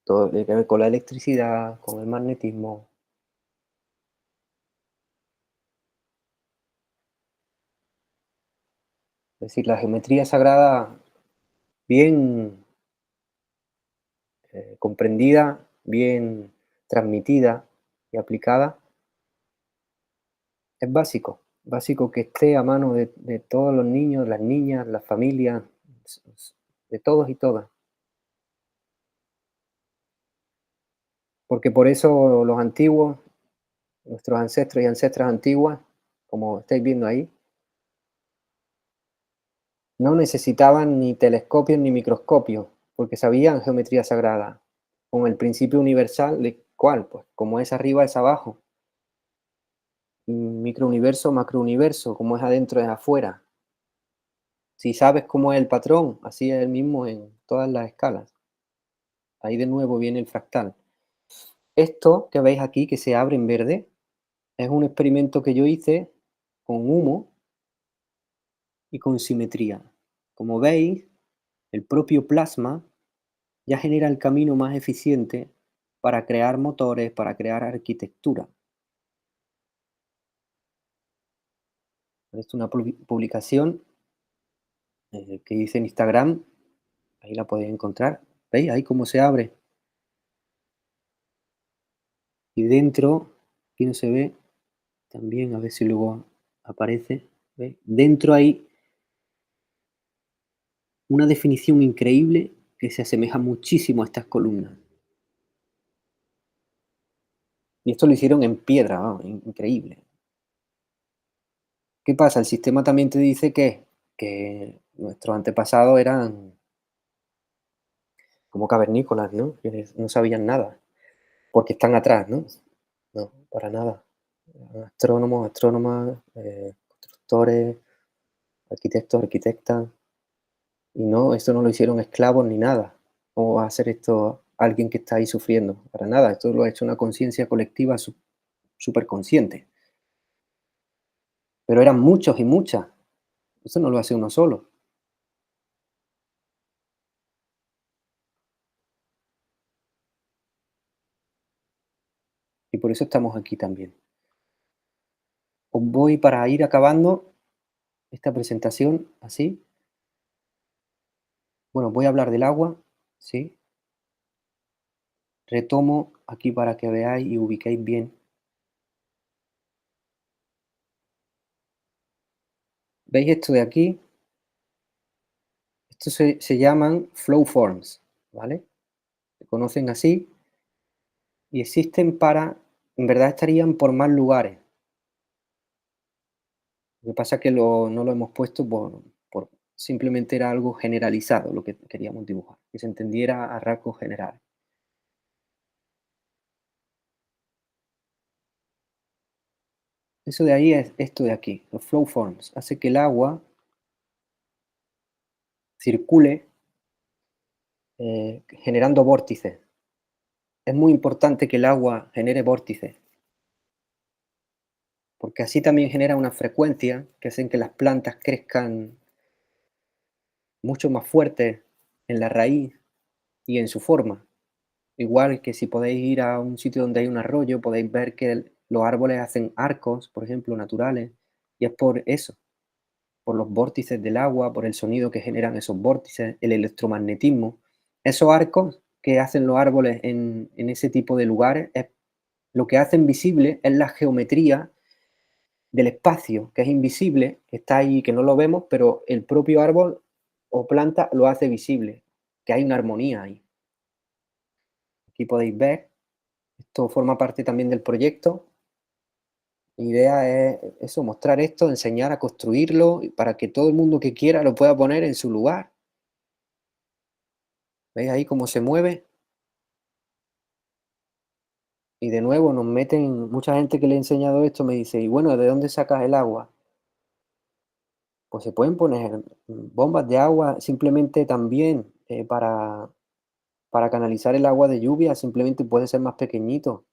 Todo tiene que ver con la electricidad, con el magnetismo. Es decir, la geometría sagrada bien comprendida, bien transmitida y aplicada, es básico. Básico que esté a mano de todos los niños, las niñas, las familias, de todos y todas. Porque por eso los antiguos, nuestros ancestros y ancestras antiguas, como estáis viendo ahí, no necesitaban ni telescopios ni microscopios, porque sabían geometría sagrada. Con el principio universal ¿Cuál? Pues como es arriba es abajo. Microuniverso, macrouniverso, como es adentro es afuera. Si sabes cómo es el patrón, así es el mismo en todas las escalas. Ahí de nuevo viene el fractal. Esto que veis aquí, que se abre en verde, es un experimento que yo hice con humo y con simetría. Como veis, el propio plasma ya genera el camino más eficiente para crear motores, para crear arquitectura. Es una publicación que hice en Instagram, ahí la podéis encontrar. ¿Veis? Ahí cómo se abre. Y dentro, aquí no se ve, también a ver si luego aparece. ¿Veis? Dentro hay una definición increíble que se asemeja muchísimo a estas columnas. Y esto lo hicieron en piedra, vamos, increíble. ¿Qué pasa? El sistema también te dice que nuestros antepasados eran como cavernícolas, ¿no? Que no sabían nada, porque están atrás, ¿no? No, para nada. Eran astrónomos, astrónomas, constructores, arquitectos, arquitectas, y no, esto no lo hicieron esclavos ni nada. ¿Cómo va a hacer esto alguien que está ahí sufriendo? Para nada, esto lo ha hecho una conciencia colectiva súper consciente. Pero eran muchos y muchas. Eso no lo hace uno solo. Y por eso estamos aquí también. Os voy para ir acabando esta presentación así. Bueno, voy a hablar del agua, ¿sí? Retomo aquí para que veáis y ubiquéis bien. ¿Veis esto de aquí? Estos se llaman flow forms, ¿vale? Se conocen así y existen en verdad estarían por más lugares. Lo que pasa es que no lo hemos puesto simplemente era algo generalizado lo que queríamos dibujar, que se entendiera a rasgos generales. Eso de ahí es esto de aquí, los flow forms, hace que el agua circule generando vórtices. Es muy importante que el agua genere vórtices, porque así también genera una frecuencia que hacen que las plantas crezcan mucho más fuertes en la raíz y en su forma. Igual que si podéis ir a un sitio donde hay un arroyo, podéis ver que los árboles hacen arcos, por ejemplo, naturales, y es por eso, por los vórtices del agua, por el sonido que generan esos vórtices, el electromagnetismo. Esos arcos que hacen los árboles en ese tipo de lugares, lo que hacen visible es la geometría del espacio, que es invisible, que está ahí, que no lo vemos, pero el propio árbol o planta lo hace visible, que hay una armonía ahí. Aquí podéis ver, esto forma parte también del proyecto. La idea es eso, mostrar esto, enseñar a construirlo para que todo el mundo que quiera lo pueda poner en su lugar. ¿Veis ahí cómo se mueve? Y de nuevo nos meten, mucha gente que le he enseñado esto me dice, y bueno, ¿de dónde sacas el agua? Pues se pueden poner bombas de agua simplemente también para canalizar el agua de lluvia, simplemente puede ser más pequeñito.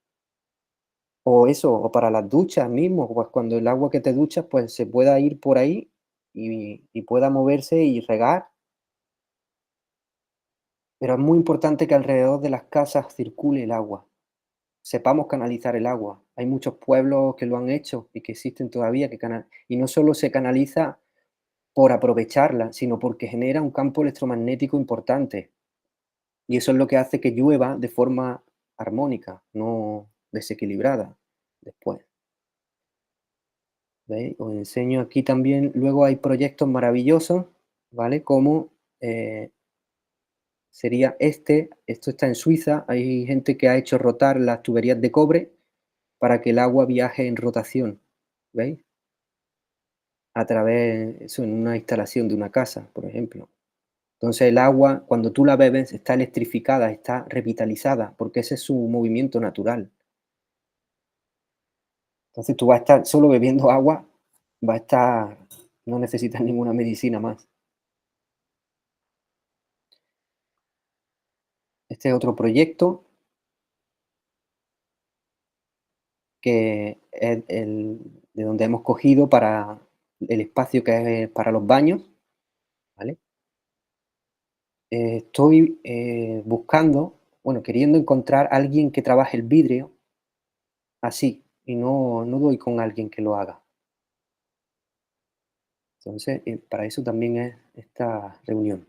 O eso, o para las duchas mismo, pues cuando el agua que te duchas, pues se pueda ir por ahí y pueda moverse y regar. Pero es muy importante que alrededor de las casas circule el agua, sepamos canalizar el agua. Hay muchos pueblos que lo han hecho y que existen todavía, y no solo se canaliza por aprovecharla, sino porque genera un campo electromagnético importante. Y eso es lo que hace que llueva de forma armónica, no desequilibrada después. ¿Veis? Os enseño aquí también, luego hay proyectos maravillosos, ¿vale? Como sería esto está en Suiza, hay gente que ha hecho rotar las tuberías de cobre para que el agua viaje en rotación, ¿veis? A través, eso en una instalación de una casa, por ejemplo. Entonces el agua, cuando tú la bebes, está electrificada, está revitalizada, porque ese es su movimiento natural. Entonces tú vas a estar solo bebiendo agua, va a estar, no necesitas ninguna medicina más. Este es otro proyecto que es de donde hemos cogido para el espacio que es para los baños, ¿vale? Estoy buscando, bueno, queriendo encontrar a alguien que trabaje el vidrio así, y no doy con alguien que lo haga. Entonces, para eso también es esta reunión.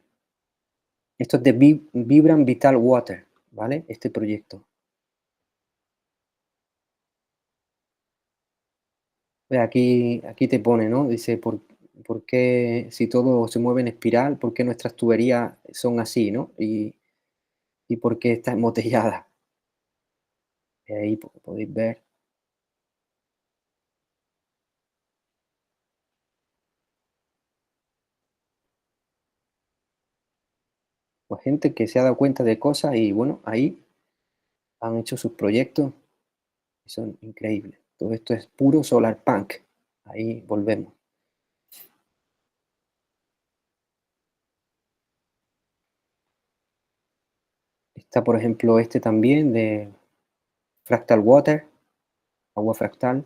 Esto es de Vibram Vital Water, ¿vale? Este proyecto. Ve, aquí te pone, ¿no? Dice, ¿por qué si todo se mueve en espiral, por qué nuestras tuberías son así, ¿no? Y por qué está embotellada. Y ahí podéis ver, pues, gente que se ha dado cuenta de cosas y, bueno, ahí han hecho sus proyectos y son increíbles. Todo esto es puro solar punk. Ahí volvemos. Está, por ejemplo, este también de Fractal Water, agua fractal,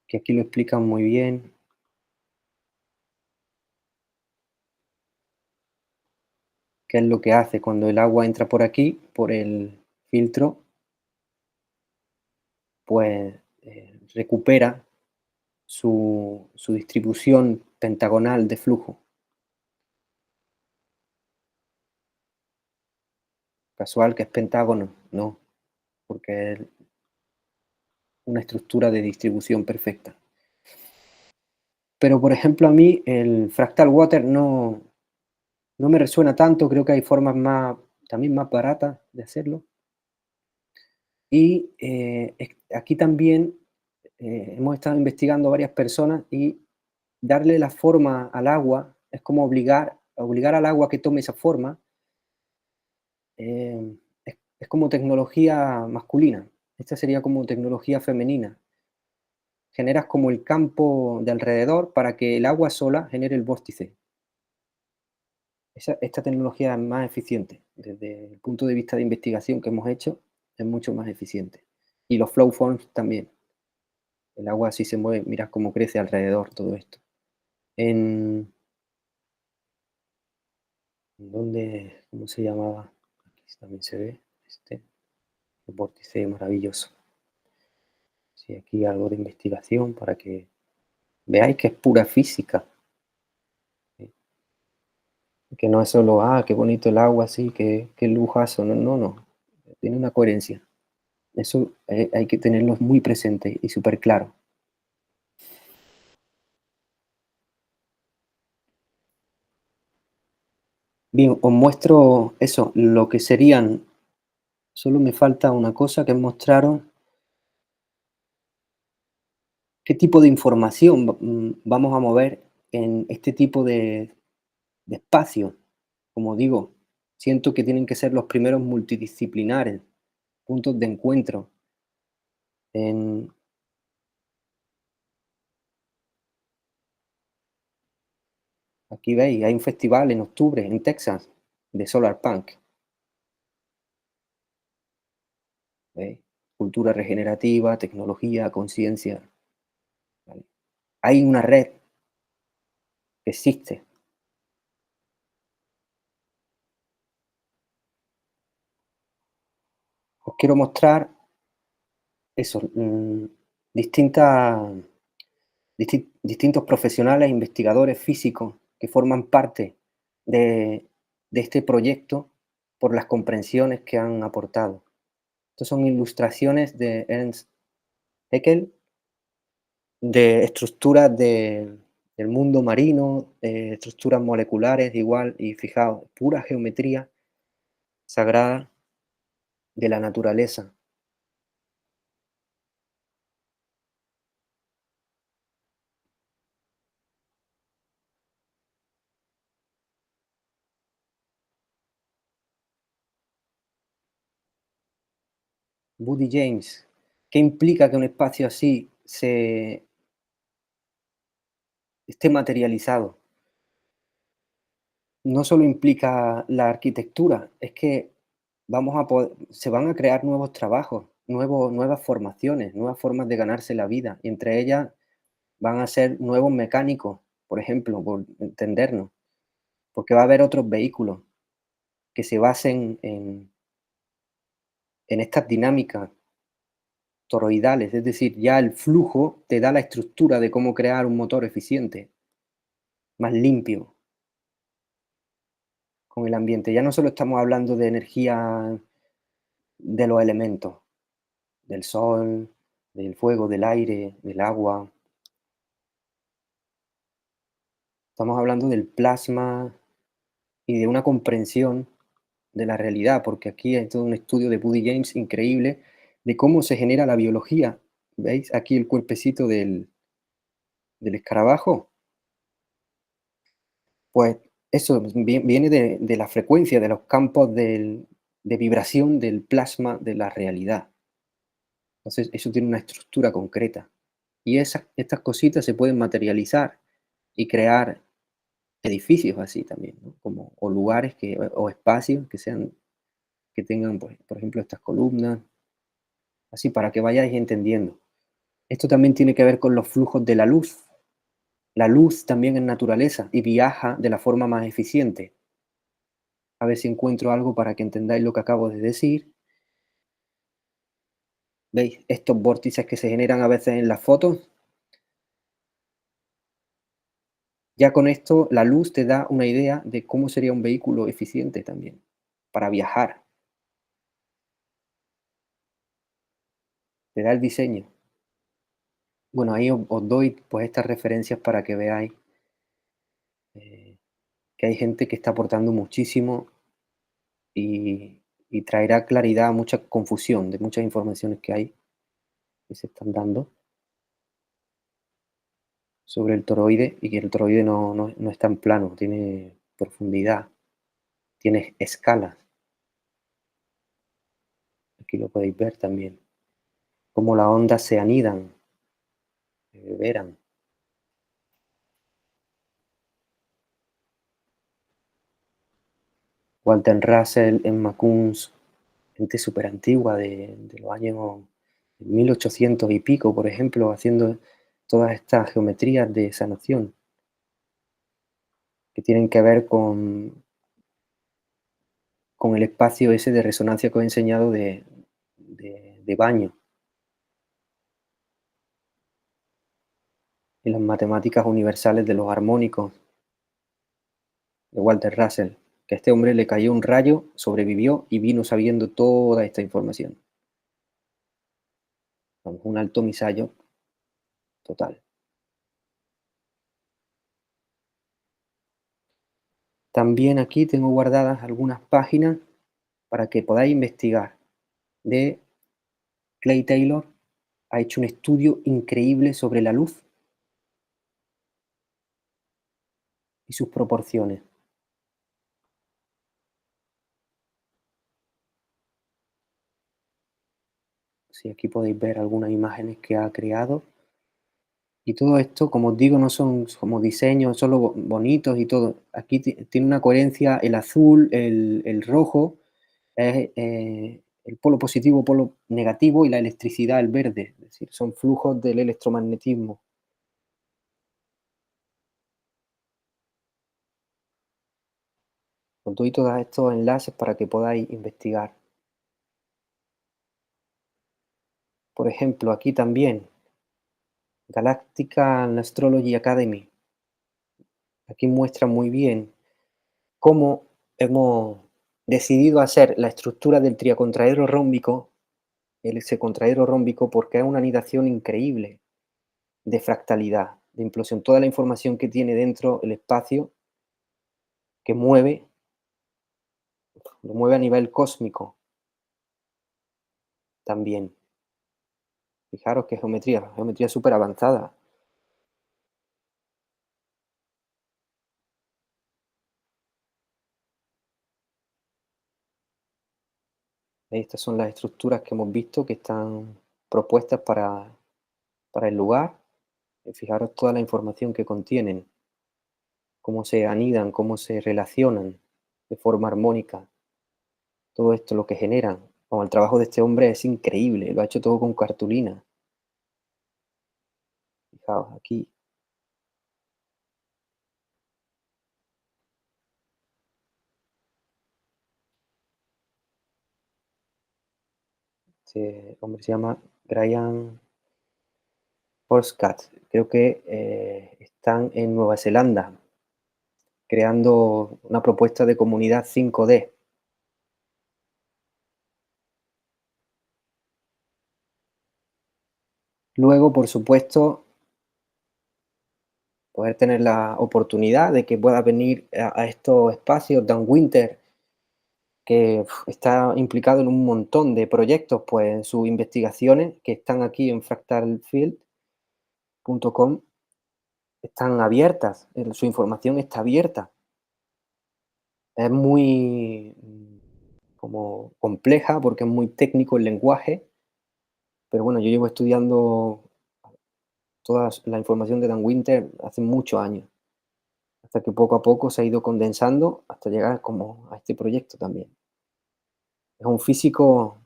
que aquí lo explican muy bien. Qué es lo que hace cuando el agua entra por aquí, por el filtro, pues recupera su distribución pentagonal de flujo. Casual que es pentágono, no, porque es una estructura de distribución perfecta. Pero, por ejemplo, a mí el fractal water no me resuena tanto, creo que hay formas más, también más baratas de hacerlo. Y aquí también hemos estado investigando varias personas y darle la forma al agua es como obligar al agua que tome esa forma, es como tecnología masculina. Esta sería como tecnología femenina. Generas como el campo de alrededor para que el agua sola genere el vórtice. Esta tecnología es más eficiente. Desde el punto de vista de investigación que hemos hecho, es mucho más eficiente. Y los flow forms también. El agua así se mueve, miras cómo crece alrededor todo esto. En, ¿Dónde, cómo se llamaba? Aquí también se ve este el vórtice maravilloso. Sí, aquí algo de investigación para que veáis que es pura física. ¿Sí? Que no es solo, qué bonito el agua, sí, qué lujazo. No, no, no. Tiene una coherencia. Eso hay que tenerlo muy presente y súper claro. Bien, os muestro eso, lo que serían, solo me falta una cosa que mostraron, qué tipo de información vamos a mover en este tipo de espacio. Como digo, siento que tienen que ser los primeros multidisciplinares, puntos de encuentro. En, Aquí veis, hay un festival en octubre en Texas de Solar Punk. ¿Veis? Cultura regenerativa, tecnología, conciencia. ¿Vale? Hay una red que existe. Os quiero mostrar eso, distintas, distintos profesionales, investigadores físicos que forman parte de, de este proyecto por las comprensiones que han aportado. Estas son ilustraciones de Ernst Haeckel de estructuras del mundo marino, estructuras moleculares igual, y fijaos, pura geometría sagrada de la naturaleza. Woody James. ¿Qué implica que un espacio así se esté materializado? No solo implica la arquitectura, es que se van a crear nuevos trabajos, nuevas formaciones, nuevas formas de ganarse la vida, y entre ellas van a ser nuevos mecánicos, por ejemplo, por entendernos, porque va a haber otros vehículos que se basen en estas dinámicas toroidales, es decir, ya el flujo te da la estructura de cómo crear un motor eficiente, más limpio, con el ambiente. Ya no solo estamos hablando de energía de los elementos, del sol, del fuego, del aire, del agua. Estamos hablando del plasma y de una comprensión de la realidad, porque aquí hay todo un estudio de Woody James increíble de cómo se genera la biología. ¿Veis? Aquí el cuerpecito del escarabajo. Pues eso viene de la frecuencia, de los campos de vibración del plasma de la realidad. Entonces, eso tiene una estructura concreta. Y estas cositas se pueden materializar y crear edificios así también, ¿no? Como, o lugares o espacios que tengan, pues, por ejemplo, estas columnas, así para que vayáis entendiendo. Esto también tiene que ver con los flujos de la luz. La luz también es naturaleza y viaja de la forma más eficiente. A ver si encuentro algo para que entendáis lo que acabo de decir. ¿Veis? Estos vórtices que se generan a veces en las fotos. Ya con esto la luz te da una idea de cómo sería un vehículo eficiente también para viajar. Te da el diseño. Bueno, ahí os doy pues estas referencias para que veáis eh, que hay gente que está aportando muchísimo y traerá claridad a mucha confusión de muchas informaciones que hay que se están dando sobre el toroide y que el toroide no es tan plano, tiene profundidad, tiene escalas. Aquí lo podéis ver también, cómo las ondas se anidan, se verán. Walter Russell en Macoons, gente súper antigua de los años 1800 y pico, por ejemplo, haciendo todas estas geometrías de sanación que tienen que ver con el espacio ese de resonancia que os he enseñado de baño en las matemáticas universales de los armónicos de Walter Russell, que a este hombre le cayó un rayo, sobrevivió y vino sabiendo toda esta información. Vamos, un alto misayo total. También aquí tengo guardadas algunas páginas para que podáis investigar. De Clay Taylor ha hecho un estudio increíble sobre la luz y sus proporciones. Sí, aquí podéis ver algunas imágenes que ha creado. Y todo esto, como os digo, no son como diseños solo bonitos y todo. Aquí tiene una coherencia el azul, el rojo, es el polo positivo, polo negativo y la electricidad, el verde. Es decir, son flujos del electromagnetismo. Os doy todos estos enlaces para que podáis investigar. Por ejemplo, aquí también, Galactical Astrology Academy. Aquí muestra muy bien cómo hemos decidido hacer la estructura del triacontraedro rómbico, el secontraedro rómbico, porque es una anidación increíble de fractalidad, de implosión. Toda la información que tiene dentro el espacio, que lo mueve a nivel cósmico también. Fijaros qué geometría súper avanzada. Estas son las estructuras que hemos visto que están propuestas para el lugar. Y fijaros toda la información que contienen, cómo se anidan, cómo se relacionan de forma armónica. Todo esto lo que generan. Como el trabajo de este hombre es increíble, lo ha hecho todo con cartulina. Fijaos aquí. Este hombre se llama Brian Horscat. Creo que están en Nueva Zelanda creando una propuesta de comunidad 5D. Luego, por supuesto, poder tener la oportunidad de que pueda venir a estos espacios Dan Winter, que está implicado en un montón de proyectos, pues en sus investigaciones que están aquí en fractalfield.com están abiertas, su información está abierta. Es muy como compleja porque es muy técnico el lenguaje, pero bueno, yo llevo estudiando toda la información de Dan Winter hace muchos años, hasta que poco a poco se ha ido condensando hasta llegar como a este proyecto también. Es un físico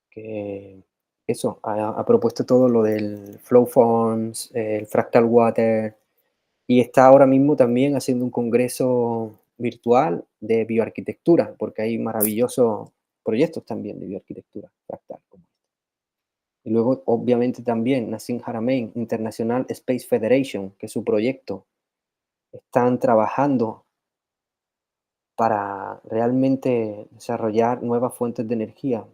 que eso, ha propuesto todo lo del flow forms, el fractal water, y está ahora mismo también haciendo un congreso virtual de bioarquitectura, porque hay maravillosos proyectos también de bioarquitectura fractal. Y luego, obviamente, también Nassim Haramein International Space Federation, que es su proyecto. Están trabajando para realmente desarrollar nuevas fuentes de energía,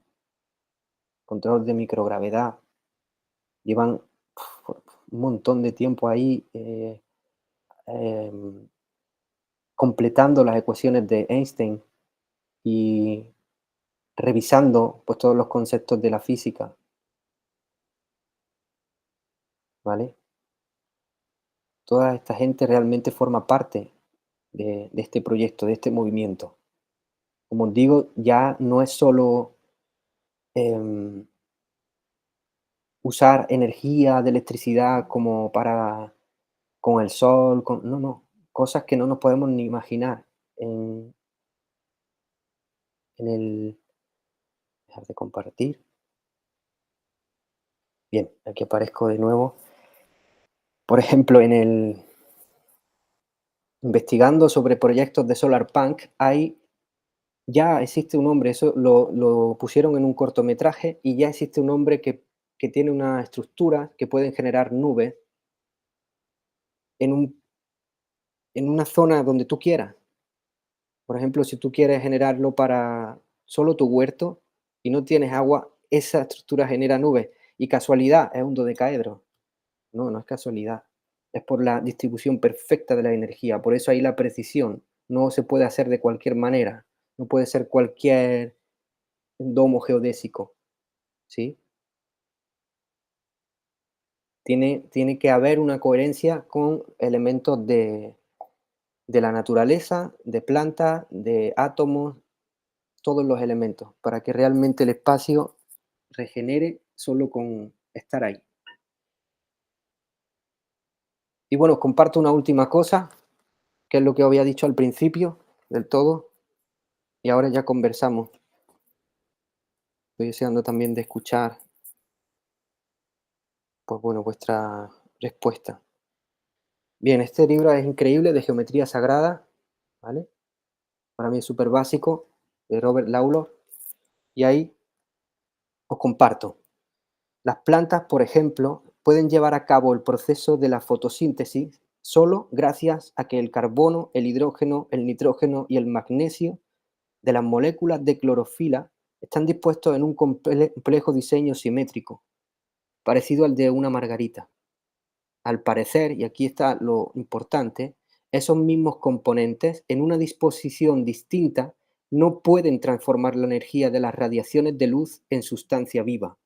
control de microgravedad. Llevan un montón de tiempo ahí em, completando las ecuaciones de Einstein y revisando pues, todos los conceptos de la física, ¿vale? Toda esta gente realmente forma parte de este proyecto, de este movimiento. Como os digo, ya no es solo em, usar energía de electricidad como para con el sol, no, no, cosas que no nos podemos ni imaginar en, en el... Dejar de compartir. Bien, aquí aparezco de nuevo. Por ejemplo, en el investigando sobre proyectos de Solarpunk, ya existe un hombre, eso lo pusieron en un cortometraje y ya existe un hombre que tiene una estructura que pueden generar nubes en en una zona donde tú quieras. Por ejemplo, si tú quieres generarlo para solo tu huerto y no tienes agua, esa estructura genera nubes. Y casualidad, es un dodecaedro. No, no es casualidad. Es por la distribución perfecta de la energía. Por eso ahí la precisión. No se puede hacer de cualquier manera. No puede ser cualquier domo geodésico, ¿sí? Tiene que haber una coherencia con elementos de la naturaleza, de plantas, de átomos, todos los elementos, para que realmente el espacio regenere solo con estar ahí. Y bueno, os comparto una última cosa, que es lo que os había dicho al principio del todo, y ahora ya conversamos. Estoy deseando también de escuchar, pues bueno, vuestra respuesta. Bien, este libro es increíble, de geometría sagrada, ¿vale? Para mí es súper básico, de Robert Lawlor, y ahí os comparto. Las plantas, por ejemplo, pueden llevar a cabo el proceso de la fotosíntesis solo gracias a que el carbono, el hidrógeno, el nitrógeno y el magnesio de las moléculas de clorofila están dispuestos en un complejo diseño simétrico, parecido al de una margarita. Al parecer, y aquí está lo importante, esos mismos componentes en una disposición distinta no pueden transformar la energía de las radiaciones de luz en sustancia viva.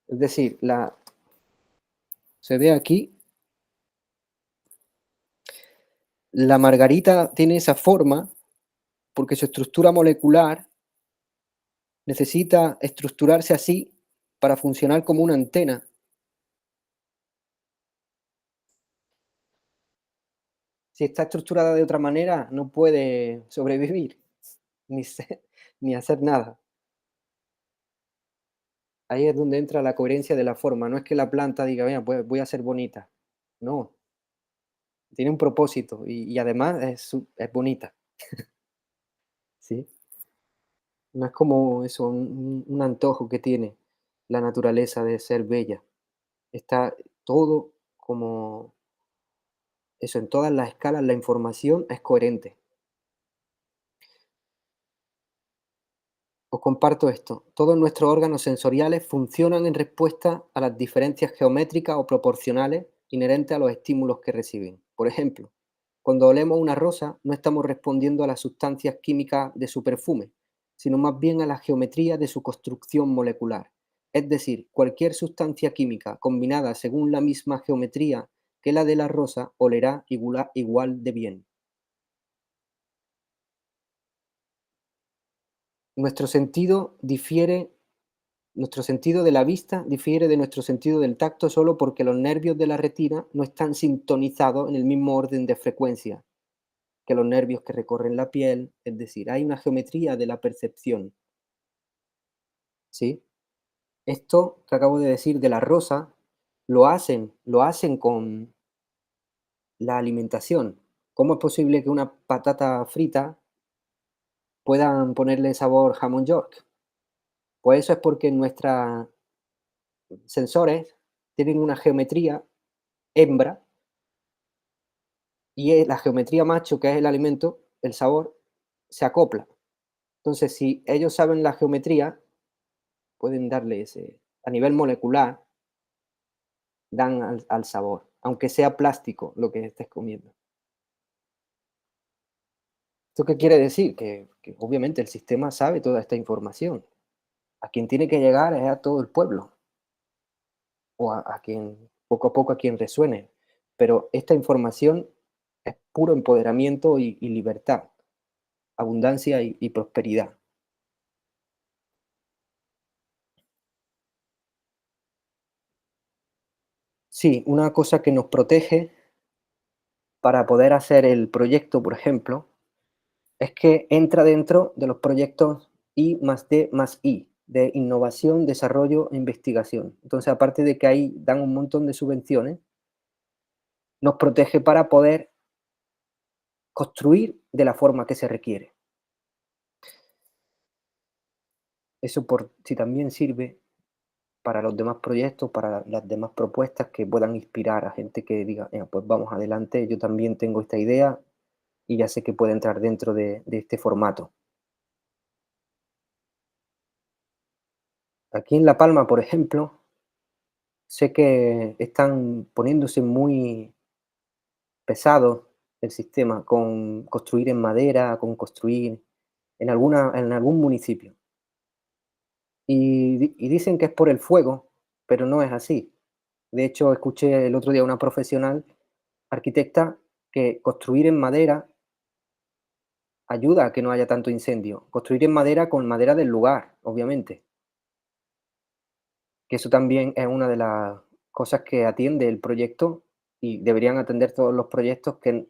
Es decir, se ve aquí, la margarita tiene esa forma porque su estructura molecular necesita estructurarse así para funcionar como una antena. Si está estructurada de otra manera, no puede sobrevivir, ni se ni hacer nada. Ahí es donde entra la coherencia de la forma. No es que la planta diga: "Mira, pues voy a ser bonita". No, tiene un propósito y además es bonita, ¿sí? No es como eso, un antojo que tiene la naturaleza de ser bella. Está todo como eso, en todas las escalas la información es coherente. Os comparto esto. Todos nuestros órganos sensoriales funcionan en respuesta a las diferencias geométricas o proporcionales inherentes a los estímulos que reciben. Por ejemplo, cuando olemos una rosa, no estamos respondiendo a las sustancias químicas de su perfume, sino más bien a la geometría de su construcción molecular. Es decir, cualquier sustancia química combinada según la misma geometría que la de la rosa olerá igual de bien. Nuestro sentido difiere Nuestro sentido de la vista difiere de nuestro sentido del tacto solo porque los nervios de la retina no están sintonizados en el mismo orden de frecuencia que los nervios que recorren la piel, es decir, hay una geometría de la percepción, ¿sí? Esto que acabo de decir de la rosa lo hacen con la alimentación. ¿Cómo es posible que una patata frita puedan ponerle sabor jamón york? Pues eso es porque nuestros sensores tienen una geometría hembra y la geometría macho, que es el alimento, el sabor, se acopla. Entonces, si ellos saben la geometría, pueden darle ese, a nivel molecular, dan al sabor, aunque sea plástico lo que estés comiendo. ¿Esto qué quiere decir? Que obviamente el sistema sabe toda esta información. A quien tiene que llegar es a todo el pueblo, o a quien, poco a poco, a quien resuene. Pero esta información es puro empoderamiento y libertad, abundancia y prosperidad. Sí, una cosa que nos protege para poder hacer el proyecto, por ejemplo, es que entra dentro de los proyectos I+D+I, de innovación, desarrollo e investigación. Entonces, aparte de que ahí dan un montón de subvenciones, nos protege para poder construir de la forma que se requiere. Eso por si también sirve para los demás proyectos, para las demás propuestas que puedan inspirar a gente que diga: Pues vamos adelante, yo también tengo esta idea y ya sé que puede entrar dentro de este formato". Aquí en La Palma, por ejemplo, sé que están poniéndose muy pesado el sistema con construir en madera, con construir en algún municipio. Y dicen que es por el fuego, pero no es así. De hecho, escuché el otro día a una profesional arquitecta que construir en madera ayuda a que no haya tanto incendio. Construir en madera con madera del lugar, obviamente. Que eso también es una de las cosas que atiende el proyecto y deberían atender todos los proyectos, que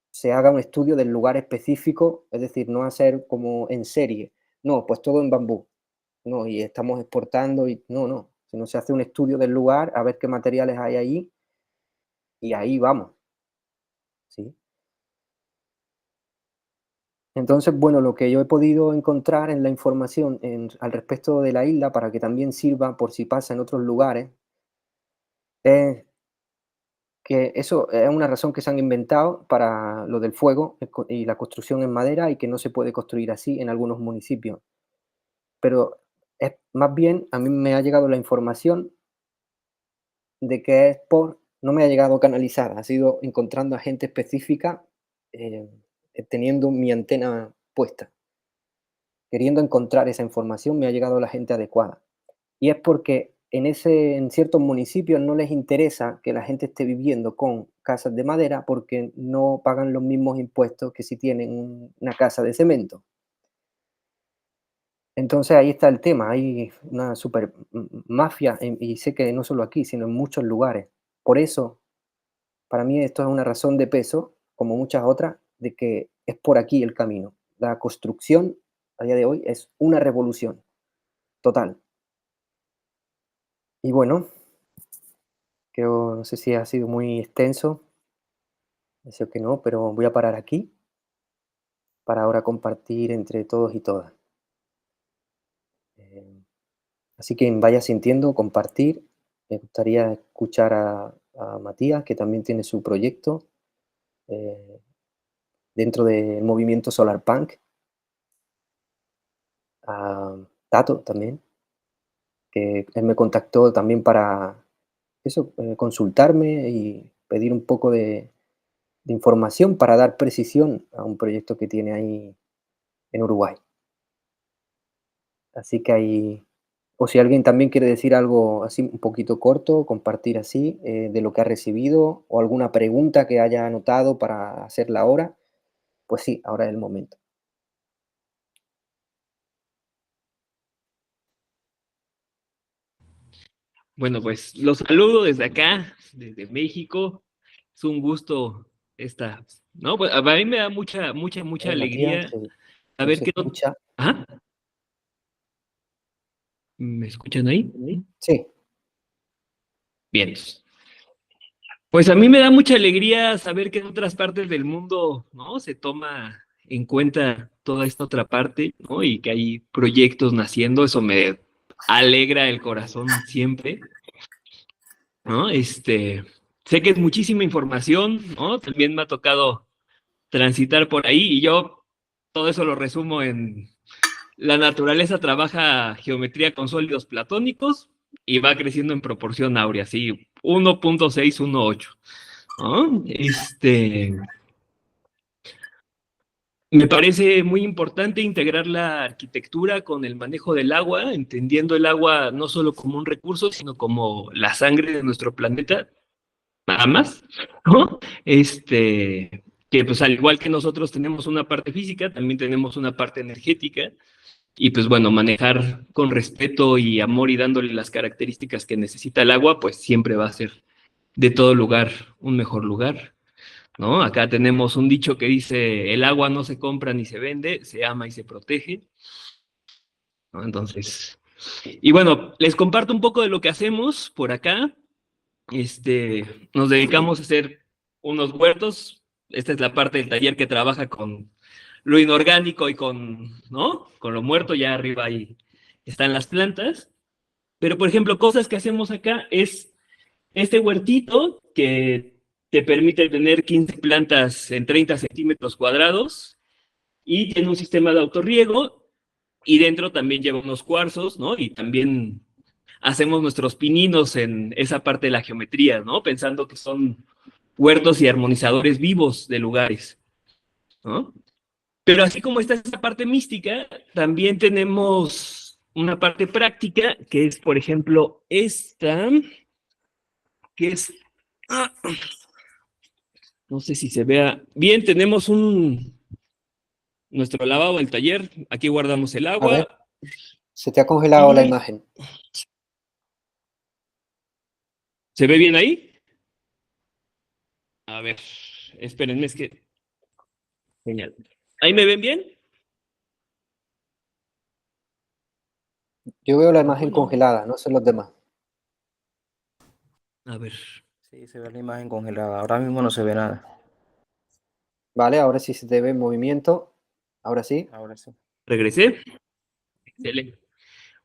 se haga un estudio del lugar específico, es decir, no hacer como en serie. No, pues todo en bambú. No, y estamos exportando y no, no, sino se hace un estudio del lugar, a ver qué materiales hay ahí y ahí vamos, ¿sí? Entonces, bueno, lo que yo he podido encontrar en la información al respecto de la isla, para que también sirva por si pasa en otros lugares, es que eso es una razón que se han inventado para lo del fuego y la construcción en madera, y que no se puede construir así en algunos municipios. Pero es más bien, a mí me ha llegado la información de que es por, no me ha llegado canalizada, ha sido encontrando a gente específica, eh, teniendo mi antena puesta, queriendo encontrar esa información, me ha llegado la gente adecuada. Y es porque en ciertos municipios no les interesa que la gente esté viviendo con casas de madera porque no pagan los mismos impuestos que si tienen una casa de cemento. Entonces ahí está el tema, hay una super mafia, y sé que no solo aquí, sino en muchos lugares. Por eso, para mí esto es una razón de peso, como muchas otras, de que es por aquí el camino. La construcción a día de hoy es una revolución total. Y bueno, creo, no sé si ha sido muy extenso, deseo que no, pero voy a parar aquí para ahora compartir entre todos y todas. Eh, Así que vaya sintiendo, compartir. Me gustaría escuchar a Matías, que también tiene su proyecto eh, dentro del movimiento Solar Punk, a Tato también, que él me contactó también para eso, consultarme y pedir un poco de información para dar precisión a un proyecto que tiene ahí en Uruguay. Así que ahí, o si alguien también quiere decir algo así un poquito corto, compartir así de lo que ha recibido o alguna pregunta que haya anotado para hacerla ahora, pues sí, ahora es el momento. Bueno, pues los saludo desde acá, desde México. Es un gusto esta, ¿no? Pues a mí me da mucha Matías, alegría no saber se que no. escucha. ¿Ah? ¿Me escuchan ahí? Sí, Bien. Pues a mí me da mucha alegría saber que en otras partes del mundo, ¿no? Se toma en cuenta toda esta otra parte, ¿no? Y que hay proyectos naciendo, eso me alegra el corazón siempre, ¿no? Sé que es muchísima información, ¿no? También me ha tocado transitar por ahí y yo todo eso lo resumo en la naturaleza trabaja geometría con sólidos platónicos y va creciendo en proporción áurea, así 1.618, ¿no? Me parece muy importante integrar la arquitectura con el manejo del agua, entendiendo el agua no solo como un recurso, sino como la sangre de nuestro planeta, nada más, ¿no? Que pues al igual que nosotros tenemos una parte física, también tenemos una parte energética, y pues bueno, manejar con respeto y amor y dándole las características que necesita el agua, pues siempre va a ser de todo lugar un mejor lugar, ¿no? Acá tenemos un dicho que dice, el agua no se compra ni se vende, se ama y se protege, ¿no? Entonces, y bueno, les comparto un poco de lo que hacemos por acá. Nos dedicamos a hacer unos huertos. Esta es la parte del taller que trabaja con lo inorgánico y con, ¿no? Con lo muerto, ya arriba ahí están las plantas. Pero, por ejemplo, cosas que hacemos acá es este huertito que te permite tener 15 plantas en 30 centímetros cuadrados y tiene un sistema de autorriego y dentro también lleva unos cuarzos, ¿no? Y también hacemos nuestros pininos en esa parte de la geometría, ¿no? Pensando que son huertos y armonizadores vivos de lugares, ¿no? Pero así como está esa parte mística, también tenemos una parte práctica, que es, por ejemplo, esta, que es, ah, no sé si se vea bien, tenemos nuestro lavabo del taller, aquí guardamos el a ver, agua se te ha congelado la y imagen. ¿se ve bien ahí? A ver, espérenme, es que... Genial. ¿Ahí me ven bien? Yo veo la imagen Bueno, congelada, no sé los demás. a ver. Sí, se ve la imagen congelada. Ahora mismo no se ve nada. Vale, ahora sí se te ve en movimiento. Ahora sí. Ahora sí. Regresé. Excelente.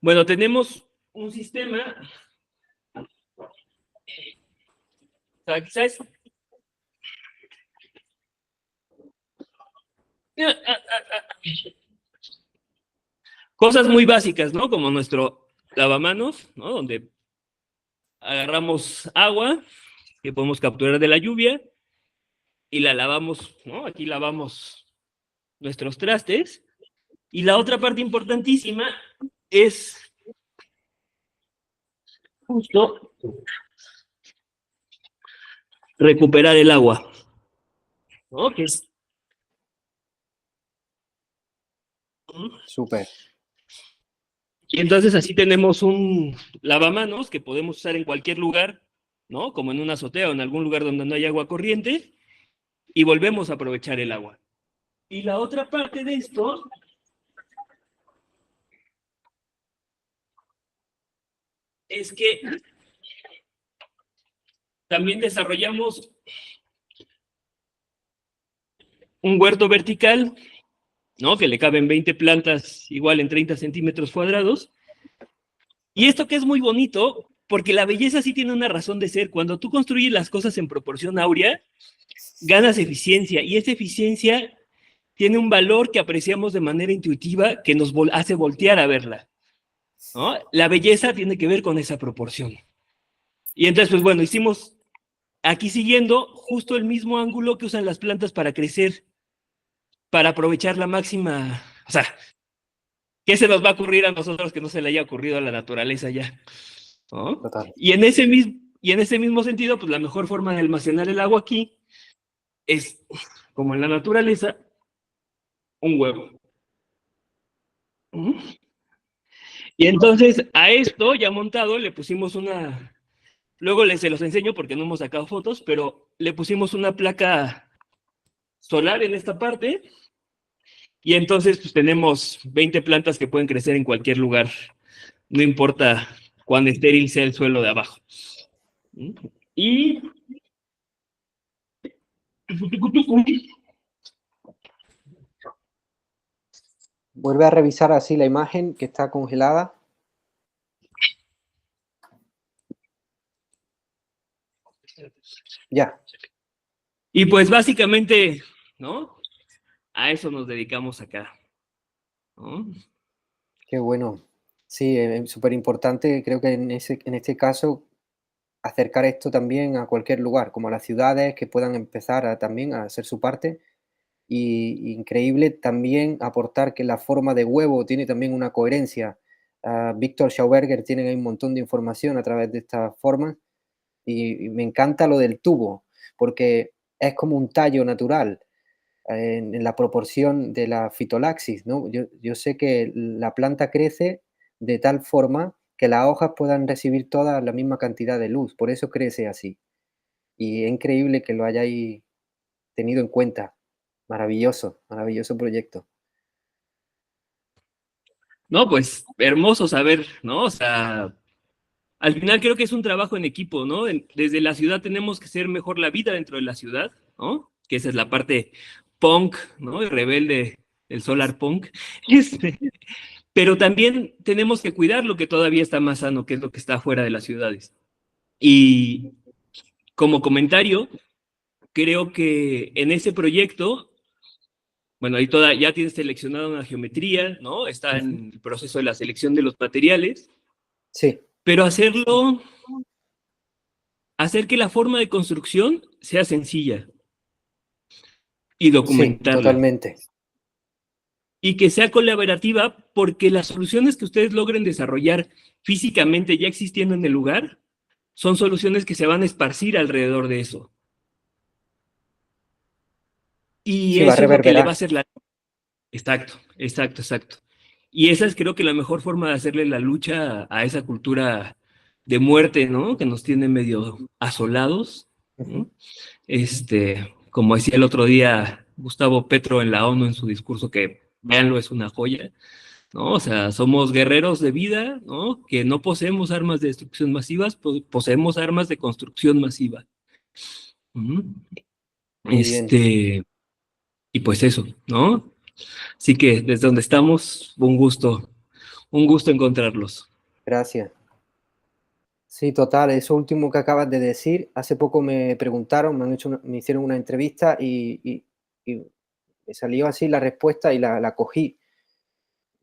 Bueno, tenemos un sistema. ¿Sabes? Cosas muy básicas, ¿no? Como nuestro lavamanos, ¿no? Donde agarramos agua que podemos capturar de la lluvia y la lavamos, ¿no? Aquí lavamos nuestros trastes. Y la otra parte importantísima es justo recuperar el agua, ¿no? Que es... Súper. Y entonces así tenemos un lavamanos que podemos usar en cualquier lugar, ¿no? Como en una azotea o en algún lugar donde no hay agua corriente, y volvemos a aprovechar el agua. Y la otra parte de esto es que también desarrollamos un huerto vertical, ¿no? Que le caben 20 plantas igual en 30 centímetros cuadrados. Y esto que es muy bonito, porque la belleza sí tiene una razón de ser. Cuando tú construyes las cosas en proporción áurea, ganas eficiencia, y esa eficiencia tiene un valor que apreciamos de manera intuitiva que nos hace voltear a verla, ¿no? La belleza tiene que ver con esa proporción. Y entonces, pues bueno, hicimos aquí siguiendo justo el mismo ángulo que usan las plantas para crecer, para aprovechar la máxima, o sea, ¿qué se nos va a ocurrir a nosotros que no se le haya ocurrido a la naturaleza ya? ¿No? Total. Y en ese mismo sentido, pues la mejor forma de almacenar el agua aquí es, como en la naturaleza, un huevo. Y entonces a esto ya montado le pusimos una, luego se los enseño porque no hemos sacado fotos, pero le pusimos una placa solar en esta parte, y entonces pues tenemos 20 plantas que pueden crecer en cualquier lugar, no importa cuán estéril sea el suelo de abajo. Y Vuelve a revisar así la imagen que está congelada. Ya. y pues básicamente, ¿no? A eso nos dedicamos acá, ¿no? Qué bueno. Sí, es súper importante, creo que en este caso, acercar esto también a cualquier lugar, como a las ciudades, que puedan empezar también a hacer su parte. Y increíble también aportar que la forma de huevo tiene también una coherencia. Víctor Schauberger tiene ahí un montón de información a través de esta forma, y me encanta lo del tubo, porque es como un tallo natural en la proporción de la fitolaxis, ¿no? Yo sé que la planta crece de tal forma que las hojas puedan recibir toda la misma cantidad de luz, por eso crece así. Y es increíble que lo hayáis tenido en cuenta. Maravilloso, maravilloso proyecto. No, pues hermoso saber, ¿no? O sea, al final creo que es un trabajo en equipo, ¿no? Desde la ciudad tenemos que hacer mejor la vida dentro de la ciudad, ¿no? Que esa es la parte punk, ¿no? Y rebelde, el solar punk. Este, pero también tenemos que cuidar lo que todavía está más sano, que es lo que está fuera de las ciudades. Y como comentario, creo que en ese proyecto, bueno, ahí ya tienes seleccionada una geometría, ¿no? Está en el proceso de la selección de los materiales, Sí, pero hacer que la forma de construcción sea sencilla y sí, documentarla. totalmente. Y que sea colaborativa, porque las soluciones que ustedes logren desarrollar físicamente ya existiendo en el lugar son soluciones que se van a esparcir alrededor de eso. Y Sí, va a eso es lo que le va a reverberar. hacer la... Exacto, exacto, exacto. Y esa es, creo que, la mejor forma de hacerle la lucha a esa cultura de muerte, ¿no? Que nos tiene medio asolados, Ujú. ¿no? Como decía el otro día Gustavo Petro en la ONU en su discurso, que véanlo, es una joya, ¿no? O sea, somos guerreros de vida, ¿no? Que no poseemos armas de destrucción masivas, poseemos armas de construcción masiva. Ujú. Muy bien, Y pues eso, ¿no? Así que desde donde estamos, un gusto encontrarlos. gracias. Sí, total, eso último que acabas de decir, hace poco me preguntaron, me hicieron una entrevista y me salió así la respuesta y la cogí,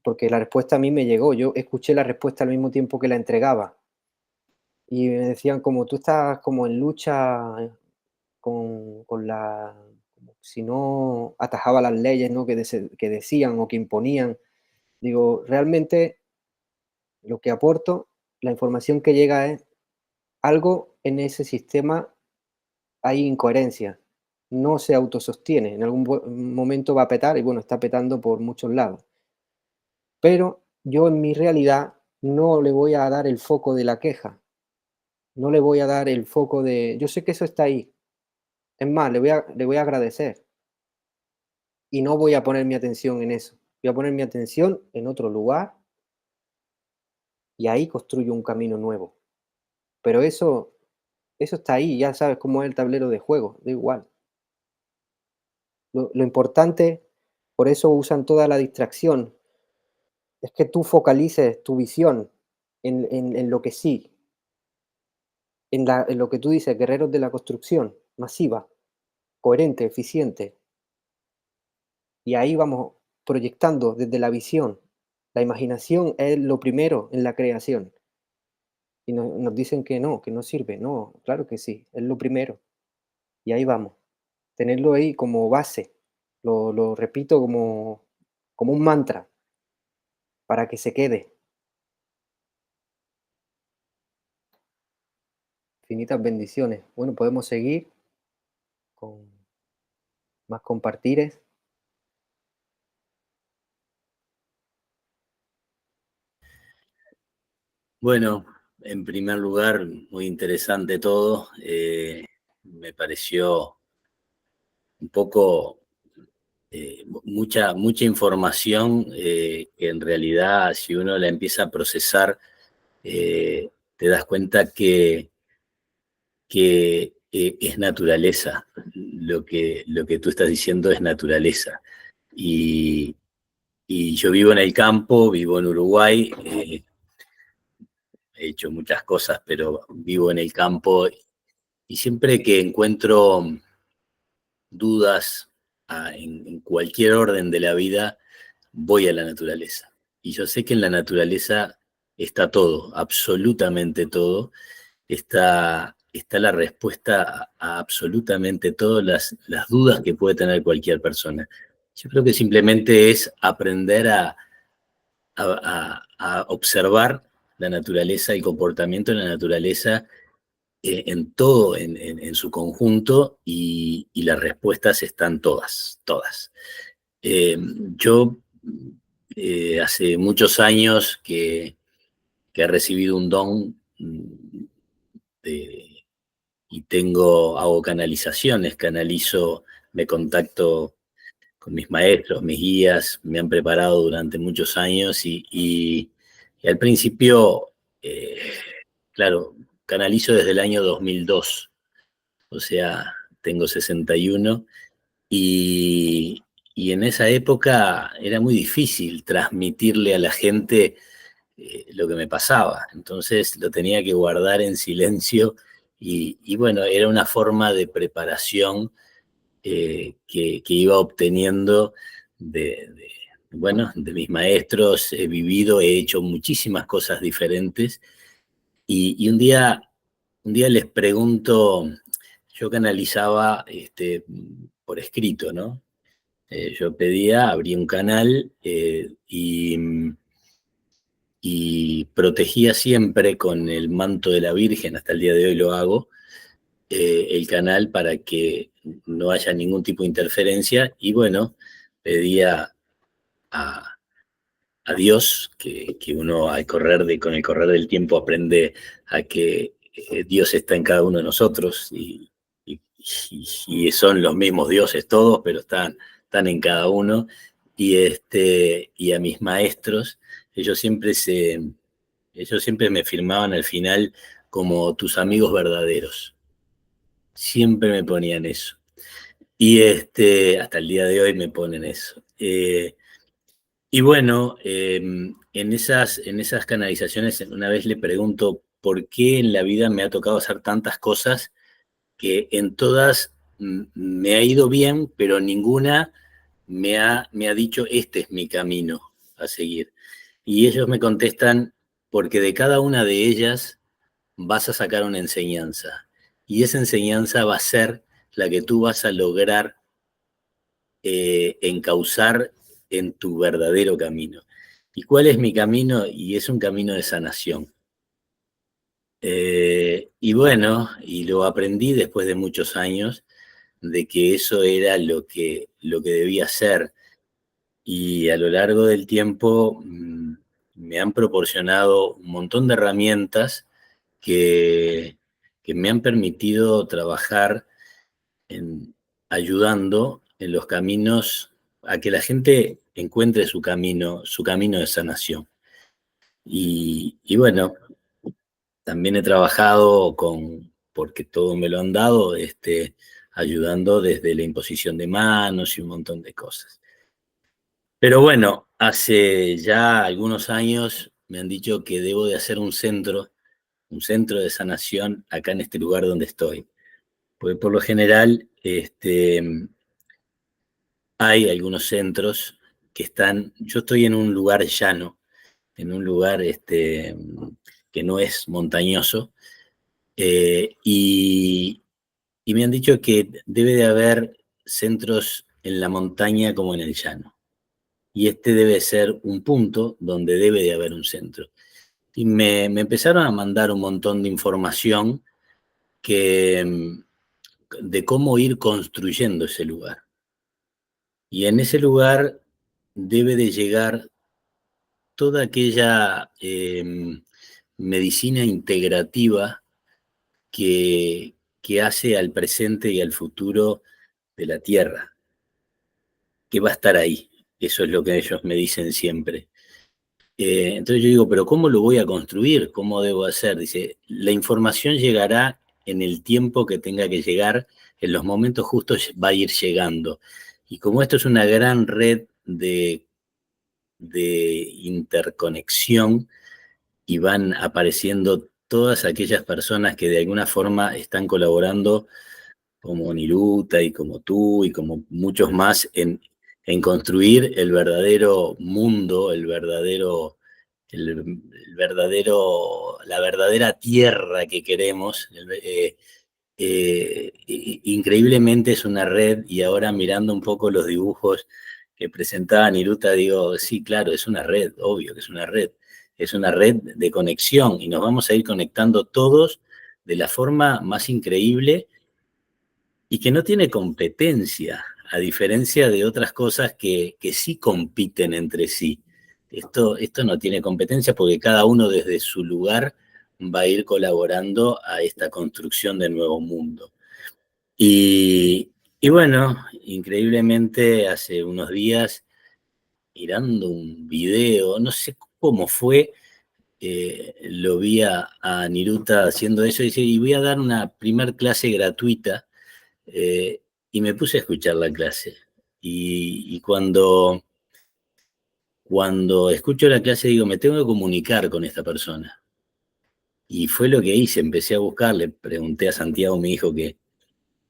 porque la respuesta a mí me llegó, yo escuché la respuesta al mismo tiempo que la entregaba. Y me decían como tú estás como en lucha con la, como si no atajaba las leyes, ¿no? Que decían o que imponían. Digo, realmente lo que aporto, la información que llega es algo en ese sistema hay incoherencia, no se autosostiene, en algún momento va a petar y bueno, está petando por muchos lados. Pero yo en mi realidad no le voy a dar el foco de la queja, no le voy a dar el foco de, yo sé que eso está ahí, es más, le voy a agradecer y no voy a poner mi atención en eso, voy a poner mi atención en otro lugar y ahí construyo un camino nuevo. Pero eso está ahí, ya sabes cómo es el tablero de juego, da igual. Lo importante, por eso usan toda la distracción, es que tú focalices tu visión en lo que sí, en lo que tú dices, guerreros de la construcción, masiva, coherente, eficiente. Y ahí vamos proyectando desde la visión. La imaginación es lo primero en la creación. Y nos dicen que no sirve. No, claro que sí, es lo primero. Y ahí vamos. Tenerlo ahí como base. Lo repito como un mantra para que se quede. Infinitas bendiciones. Bueno, podemos seguir con más compartires. Bueno, en primer lugar, muy interesante todo. Me pareció un poco mucha información que en realidad, si uno la empieza a procesar, te das cuenta que es naturaleza. Lo que tú estás diciendo es naturaleza. Y, y yo vivo en el campo, vivo en Uruguay. He hecho muchas cosas, pero vivo en el campo y siempre que encuentro dudas en cualquier orden de la vida, voy a la naturaleza. Y yo sé que en la naturaleza está todo, absolutamente todo. Está la respuesta a absolutamente todas las dudas que puede tener cualquier persona. Yo creo que simplemente es aprender a observar la naturaleza, el comportamiento de la naturaleza en todo, en su conjunto, y las respuestas están todas, todas. Yo hace muchos años que he recibido un don de, y hago canalizaciones, me contacto con mis maestros, mis guías, me han preparado durante muchos años y al principio, claro, canalizo desde el año 2002, o sea, tengo 61 y, y en esa época era muy difícil transmitirle a la gente lo que me pasaba, entonces lo tenía que guardar en silencio y bueno, era una forma de preparación que iba obteniendo bueno, de mis maestros. He vivido, he hecho muchísimas cosas diferentes y un día les pregunto, yo canalizaba por escrito, ¿no? Yo pedía, abría un canal y protegía siempre con el manto de la Virgen, hasta el día de hoy lo hago, el canal para que no haya ningún tipo de interferencia y bueno, pedía a, a Dios, que uno con el correr del tiempo aprende a que Dios está en cada uno de nosotros y son los mismos dioses todos, pero están en cada uno. Y a mis maestros, ellos siempre, ellos siempre me firmaban al final como tus amigos verdaderos. Siempre me ponían eso. Y hasta el día de hoy me ponen eso. Y bueno, en esas canalizaciones una vez le pregunto por qué en la vida me ha tocado hacer tantas cosas que en todas me ha ido bien, pero ninguna me ha dicho este es mi camino a seguir. Y ellos me contestan porque de cada una de ellas vas a sacar una enseñanza y esa enseñanza va a ser la que tú vas a lograr encauzar en tu verdadero camino. ¿Y cuál es mi camino? Y es un camino de sanación. Y bueno, y lo aprendí después de muchos años, de que eso era lo que debía hacer. Y a lo largo del tiempo me han proporcionado un montón de herramientas que, que me han permitido trabajar ayudando en los caminos a que la gente encuentre su camino de sanación. Y bueno, también he trabajado porque todo me lo han dado, ayudando desde la imposición de manos y un montón de cosas. Pero bueno, hace ya algunos años me han dicho que debo de hacer un centro de sanación acá en este lugar donde estoy. Porque por lo general, hay algunos centros que yo estoy en un lugar llano, en un lugar que no es montañoso, y me han dicho que debe de haber centros en la montaña como en el llano. Y este debe ser un punto donde debe de haber un centro. Y me empezaron a mandar un montón de información de cómo ir construyendo ese lugar. Y en ese lugar debe de llegar toda aquella medicina integrativa que hace al presente y al futuro de la Tierra, que va a estar ahí. Eso es lo que ellos me dicen siempre. Entonces yo digo, pero ¿cómo lo voy a construir? ¿Cómo debo hacer? Dice, la información llegará en el tiempo que tenga que llegar, en los momentos justos va a ir llegando. Y como esto es una gran red de interconexión, y van apareciendo todas aquellas personas que de alguna forma están colaborando, como Niruta y como tú y como muchos más, en construir el verdadero mundo, la verdadera tierra que queremos. Increíblemente es una red, y ahora mirando un poco los dibujos que presentaba Niruta, digo, sí, claro, es una red, obvio que es una red de conexión, y nos vamos a ir conectando todos de la forma más increíble y que no tiene competencia, a diferencia de otras cosas que sí compiten entre sí. Esto no tiene competencia porque cada uno desde su lugar va a ir colaborando a esta construcción del nuevo mundo. Y bueno, increíblemente hace unos días, mirando un video, no sé cómo fue, lo vi a Niruta haciendo eso, y dice, y voy a dar una primer clase gratuita, y me puse a escuchar la clase. Y cuando escucho la clase digo, me tengo que comunicar con esta persona. Y fue lo que hice, empecé a buscar, le pregunté a Santiago, mi hijo, que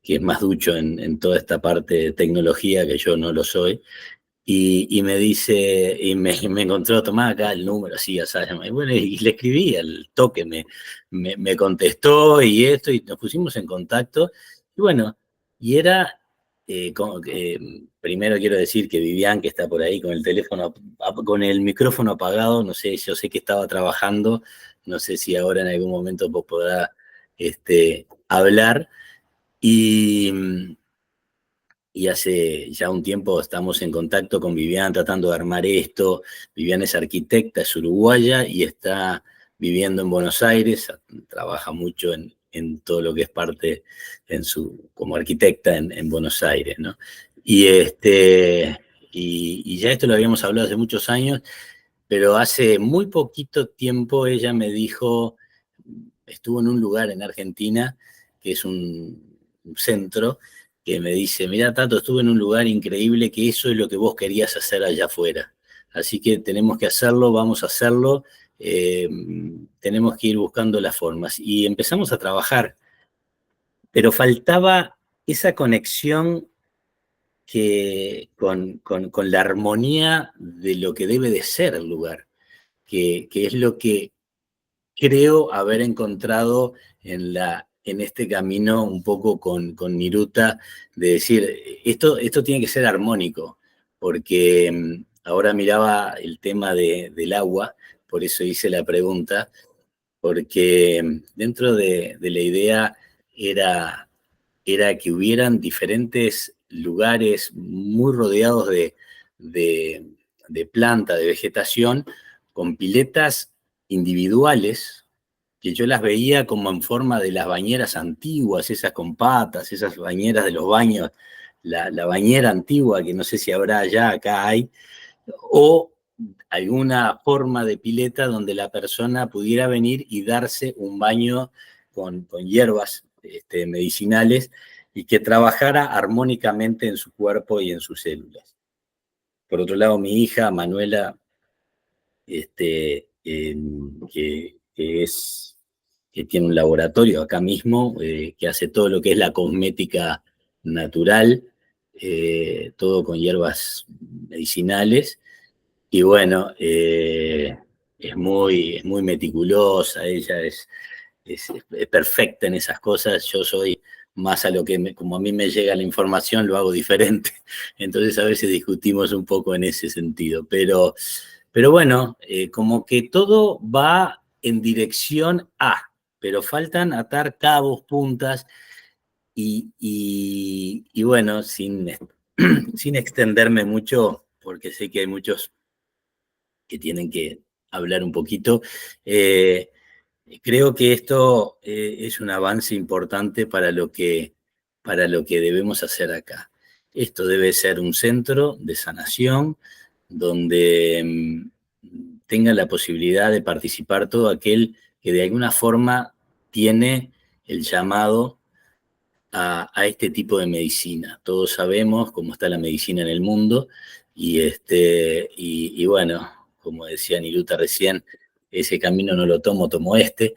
es más ducho en toda esta parte de tecnología, que yo no lo soy, y me dice, me encontró, tomá acá el número, así, ya sabes, y bueno, y le escribí, al toque me contestó y esto, y nos pusimos en contacto, y bueno, y era, primero quiero decir que Vivian, que está por ahí con el teléfono, con el micrófono apagado, no sé, yo sé que estaba trabajando, no sé si ahora en algún momento vos podrá hablar, y hace ya un tiempo estamos en contacto con Vivian tratando de armar esto. Vivian es arquitecta, es uruguaya y está viviendo en Buenos Aires, trabaja mucho en todo lo que es parte como arquitecta en Buenos Aires, ¿no? Y ya esto lo habíamos hablado hace muchos años, pero hace muy poquito tiempo ella me dijo, estuvo en un lugar en Argentina, que es un centro, que me dice, mira, Tato, estuve en un lugar increíble, que eso es lo que vos querías hacer allá afuera. Así que tenemos que hacerlo, vamos a hacerlo, tenemos que ir buscando las formas. Y empezamos a trabajar, pero faltaba esa conexión con la armonía de lo que debe de ser el lugar, que es lo que creo haber encontrado en este camino un poco con Niruta, de decir, esto tiene que ser armónico, porque ahora miraba el tema del agua, por eso hice la pregunta, porque dentro de la idea era que hubieran diferentes lugares muy rodeados de planta, de vegetación, con piletas individuales, que yo las veía como en forma de las bañeras antiguas, esas con patas, esas bañeras de los baños, la bañera antigua, que no sé si habrá allá, acá hay, o alguna forma de pileta donde la persona pudiera venir y darse un baño con hierbas medicinales y que trabajara armónicamente en su cuerpo y en sus células. Por otro lado, mi hija, Manuela, que tiene un laboratorio acá mismo, que hace todo lo que es la cosmética natural, todo con hierbas medicinales. Y bueno, es muy meticulosa, ella es perfecta en esas cosas. Yo soy más a lo que, como a mí me llega la información, lo hago diferente. Entonces a veces discutimos un poco en ese sentido. Pero bueno, como que todo va en dirección A, pero faltan atar cabos, puntas, y bueno, sin extenderme mucho, porque sé que hay muchos que tienen que hablar un poquito. Creo que esto es un avance importante para lo que debemos hacer acá. Esto debe ser un centro de sanación donde tenga la posibilidad de participar todo aquel que de alguna forma tiene el llamado a este tipo de medicina. Todos sabemos cómo está la medicina en el mundo y bueno, como decía Niluta recién, ese camino no lo tomo, tomo este.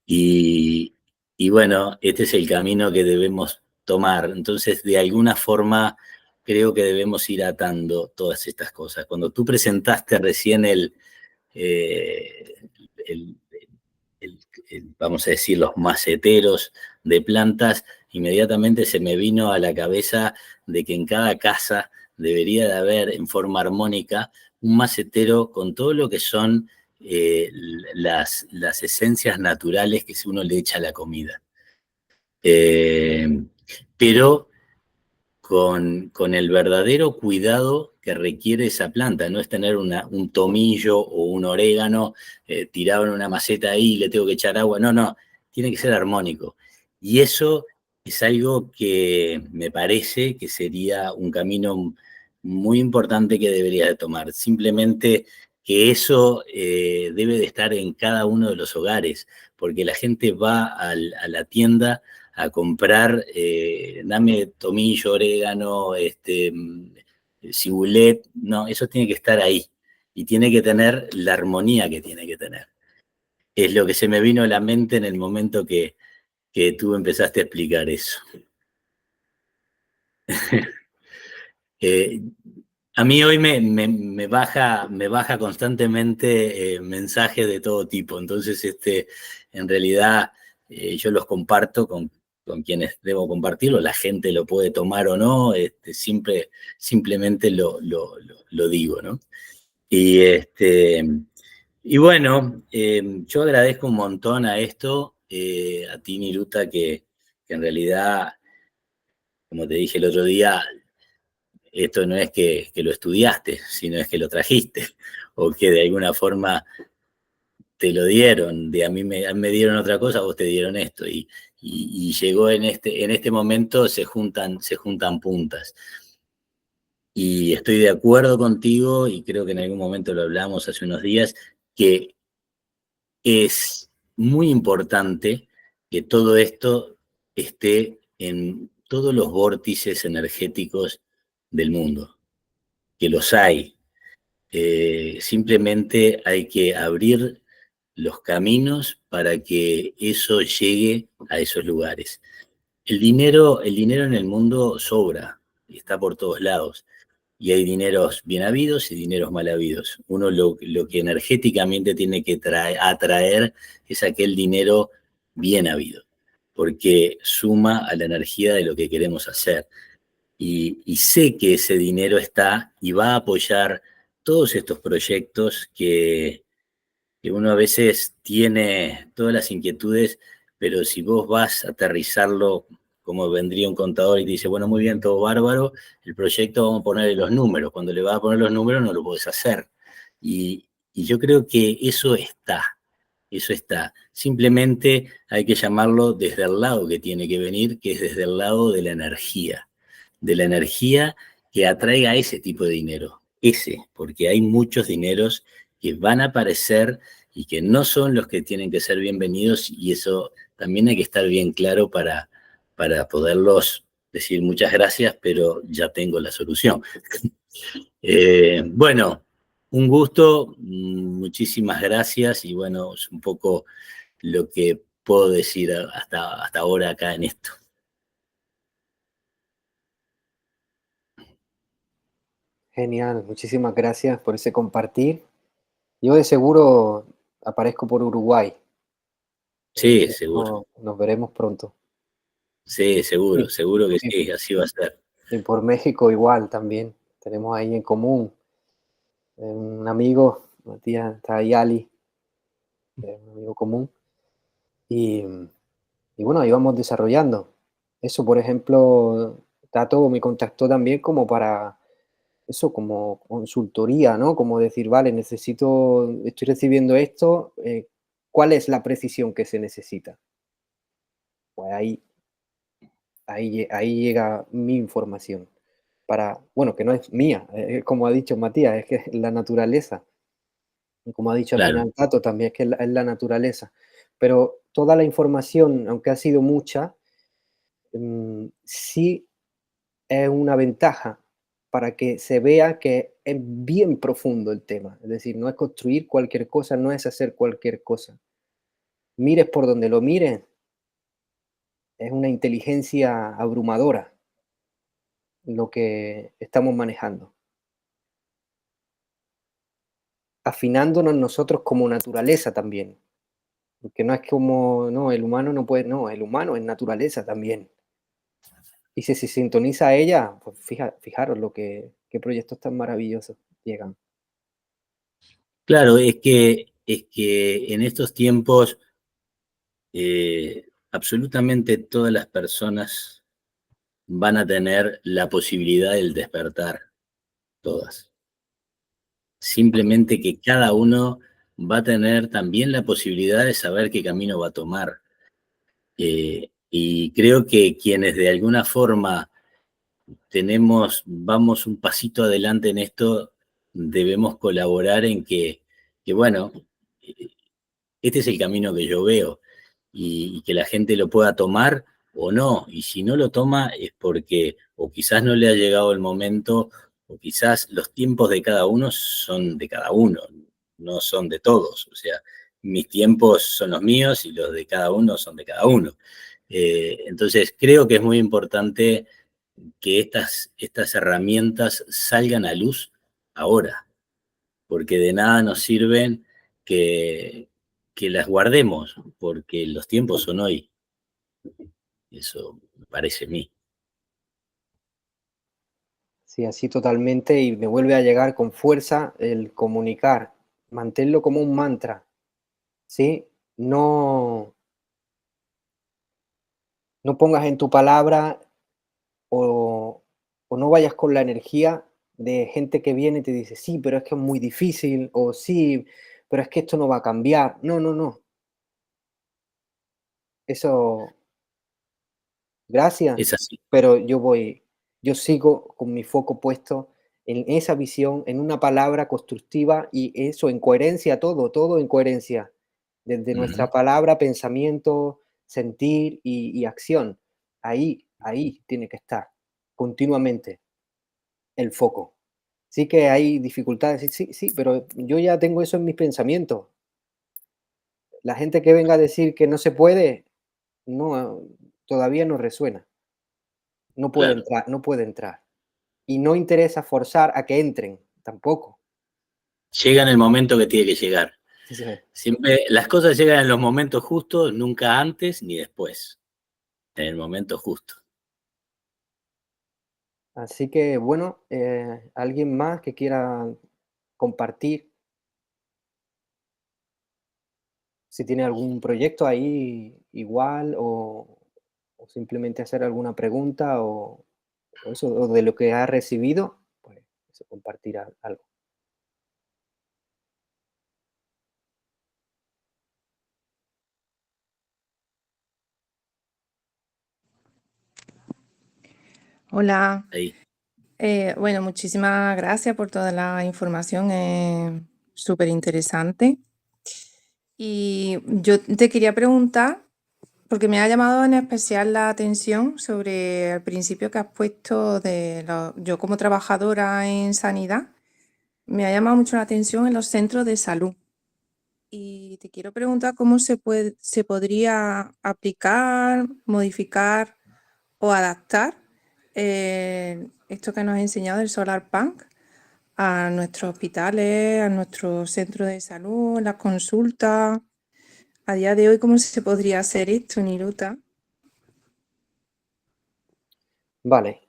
Y, y bueno, este es el camino que debemos tomar. Entonces, de alguna forma, creo que debemos ir atando todas estas cosas. Cuando tú presentaste recién eh, el, el- vamos a decir, los maceteros de plantas, inmediatamente se me vino a la cabeza de que en cada casa debería de haber en forma armónica un macetero con todo lo que son las esencias naturales que uno le echa a la comida. Eh, pero con el verdadero cuidado que requiere esa planta. No es tener un tomillo o un orégano tirado en una maceta ahí y le tengo que echar agua. No, no, tiene que ser armónico. Y eso es algo que me parece que sería un camino muy importante que debería de tomar. Simplemente que eso debe de estar en cada uno de los hogares, porque la gente va a la tienda a comprar, dame tomillo, orégano, cibulet. No, eso tiene que estar ahí y tiene que tener la armonía que tiene que tener. Es lo que se me vino a la mente en el momento que tú empezaste a explicar eso. Eh, a mí hoy me baja constantemente mensajes de todo tipo, entonces en realidad yo los comparto con quienes debo compartirlo, la gente lo puede tomar o no, simplemente lo digo, ¿no? Y, y bueno, yo agradezco un montón a esto, a ti, Niluta, que en realidad, como te dije el otro día, esto no es que lo estudiaste, sino es que lo trajiste, o que de alguna forma te lo dieron, a mí me dieron otra cosa, a vos te dieron esto, y llegó en este momento, se juntan puntas. Y estoy de acuerdo contigo, y creo que en algún momento lo hablamos hace unos días, que es muy importante que todo esto esté en todos los vórtices energéticos del mundo, que los hay. Simplemente hay que abrir los caminos para que eso llegue a esos lugares. El dinero en el mundo sobra, y está por todos lados. Y hay dineros bien habidos y dineros mal habidos. Uno lo que energéticamente tiene que atraer es aquel dinero bien habido, porque suma a la energía de lo que queremos hacer. Y sé que ese dinero está y va a apoyar todos estos proyectos que que uno a veces tiene todas las inquietudes, pero si vos vas a aterrizarlo como vendría un contador y te dice, bueno, muy bien, todo bárbaro, el proyecto vamos a ponerle los números. Cuando le vas a poner los números no lo podés hacer. Y yo creo que eso está. Eso está. Simplemente hay que llamarlo desde el lado que tiene que venir, que es desde el lado de la energía que atraiga ese tipo de dinero. Porque hay muchos dineros que van a aparecer y que no son los que tienen que ser bienvenidos, y eso también hay que estar bien claro para poderlos decir muchas gracias, pero ya tengo la solución. Bueno, un gusto, muchísimas gracias, y bueno, es un poco lo que puedo decir hasta ahora acá en esto. Genial, muchísimas gracias por ese compartir. Yo de seguro aparezco por Uruguay. Sí, seguro. Nos veremos pronto. Sí, seguro, Y, seguro que y- sí, así va a ser. y por México igual también. Tenemos ahí en común un amigo, Matías Tayali, un amigo común. Y, y bueno, ahí vamos desarrollando. Eso, por ejemplo, Tato me contactó también como para eso, como consultoría, ¿no? Como decir, vale, estoy recibiendo esto, ¿cuál es la precisión que se necesita? Pues ahí llega mi información. Bueno, que no es mía, como ha dicho Matías, es que es la naturaleza. Y como ha dicho al Claro, final Tato, también es que es la naturaleza. Pero toda la información, aunque ha sido mucha, sí es una ventaja para que se vea que es bien profundo el tema. Es decir, no es construir cualquier cosa, no es hacer cualquier cosa. Mires por donde lo mires, es una inteligencia abrumadora lo que estamos manejando. Afinándonos nosotros como naturaleza también. Porque no es como, no, el humano no puede, no, el humano es naturaleza también. Y si se sintoniza a ella, pues fijaros qué proyectos tan maravillosos llegan. claro, es que en estos tiempos absolutamente todas las personas van a tener la posibilidad del despertar, todas. Simplemente que cada uno va a tener también la posibilidad de saber qué camino va a tomar. Y creo que quienes de alguna forma vamos un pasito adelante en esto, debemos colaborar en que bueno, eh, este es el camino que yo veo, y que la gente lo pueda tomar o no. Y si no lo toma es porque o quizás no le ha llegado el momento, o quizás los tiempos de cada uno son de cada uno, no son de todos. O sea, mis tiempos son los míos y los de cada uno son de cada uno. Entonces creo que es muy importante que estas herramientas salgan a luz ahora, porque de nada nos sirven que las guardemos, porque los tiempos son hoy. Eso me parece a mí. Sí, así totalmente, y me vuelve a llegar con fuerza el comunicar, manténlo como un mantra, ¿sí? No, no pongas en tu palabra o, o no vayas con la energía de gente que viene y te dice, sí, pero es que es muy difícil, o sí, pero es que esto no va a cambiar. No, no, no. Eso, gracias, Es así. pero yo sigo con mi foco puesto en esa visión, en una palabra constructiva y eso en coherencia, todo en coherencia, desde Ujú. nuestra palabra, pensamiento, sentir y acción. Ahí tiene que estar continuamente el foco. Sí que hay dificultades, sí, sí, sí, pero yo ya tengo eso en mis pensamientos. La gente que venga a decir que no se puede, no, todavía no resuena. No puede Claro. entrar, no puede entrar. Y no interesa forzar a que entren, tampoco. Llega en el momento que tiene que llegar. Sí, sí. Siempre las cosas llegan en los momentos justos, nunca antes ni después. En el momento justo. Así que bueno, alguien más que quiera compartir. si tiene algún proyecto ahí igual o simplemente hacer alguna pregunta o eso, o de lo que ha recibido, pues eso, compartir algo. Hola. Ahí. Bueno, muchísimas gracias por toda la información, es súper interesante. Y yo te quería preguntar, porque me ha llamado en especial la atención sobre el principio que has puesto yo como trabajadora en sanidad, me ha llamado mucho la atención en los centros de salud. Y te quiero preguntar cómo se podría aplicar, modificar o adaptar esto que nos ha enseñado el Solar Punk a nuestros hospitales, a nuestros centros de salud, las consultas. A día de hoy, ¿cómo se podría hacer esto, Niruta? Vale.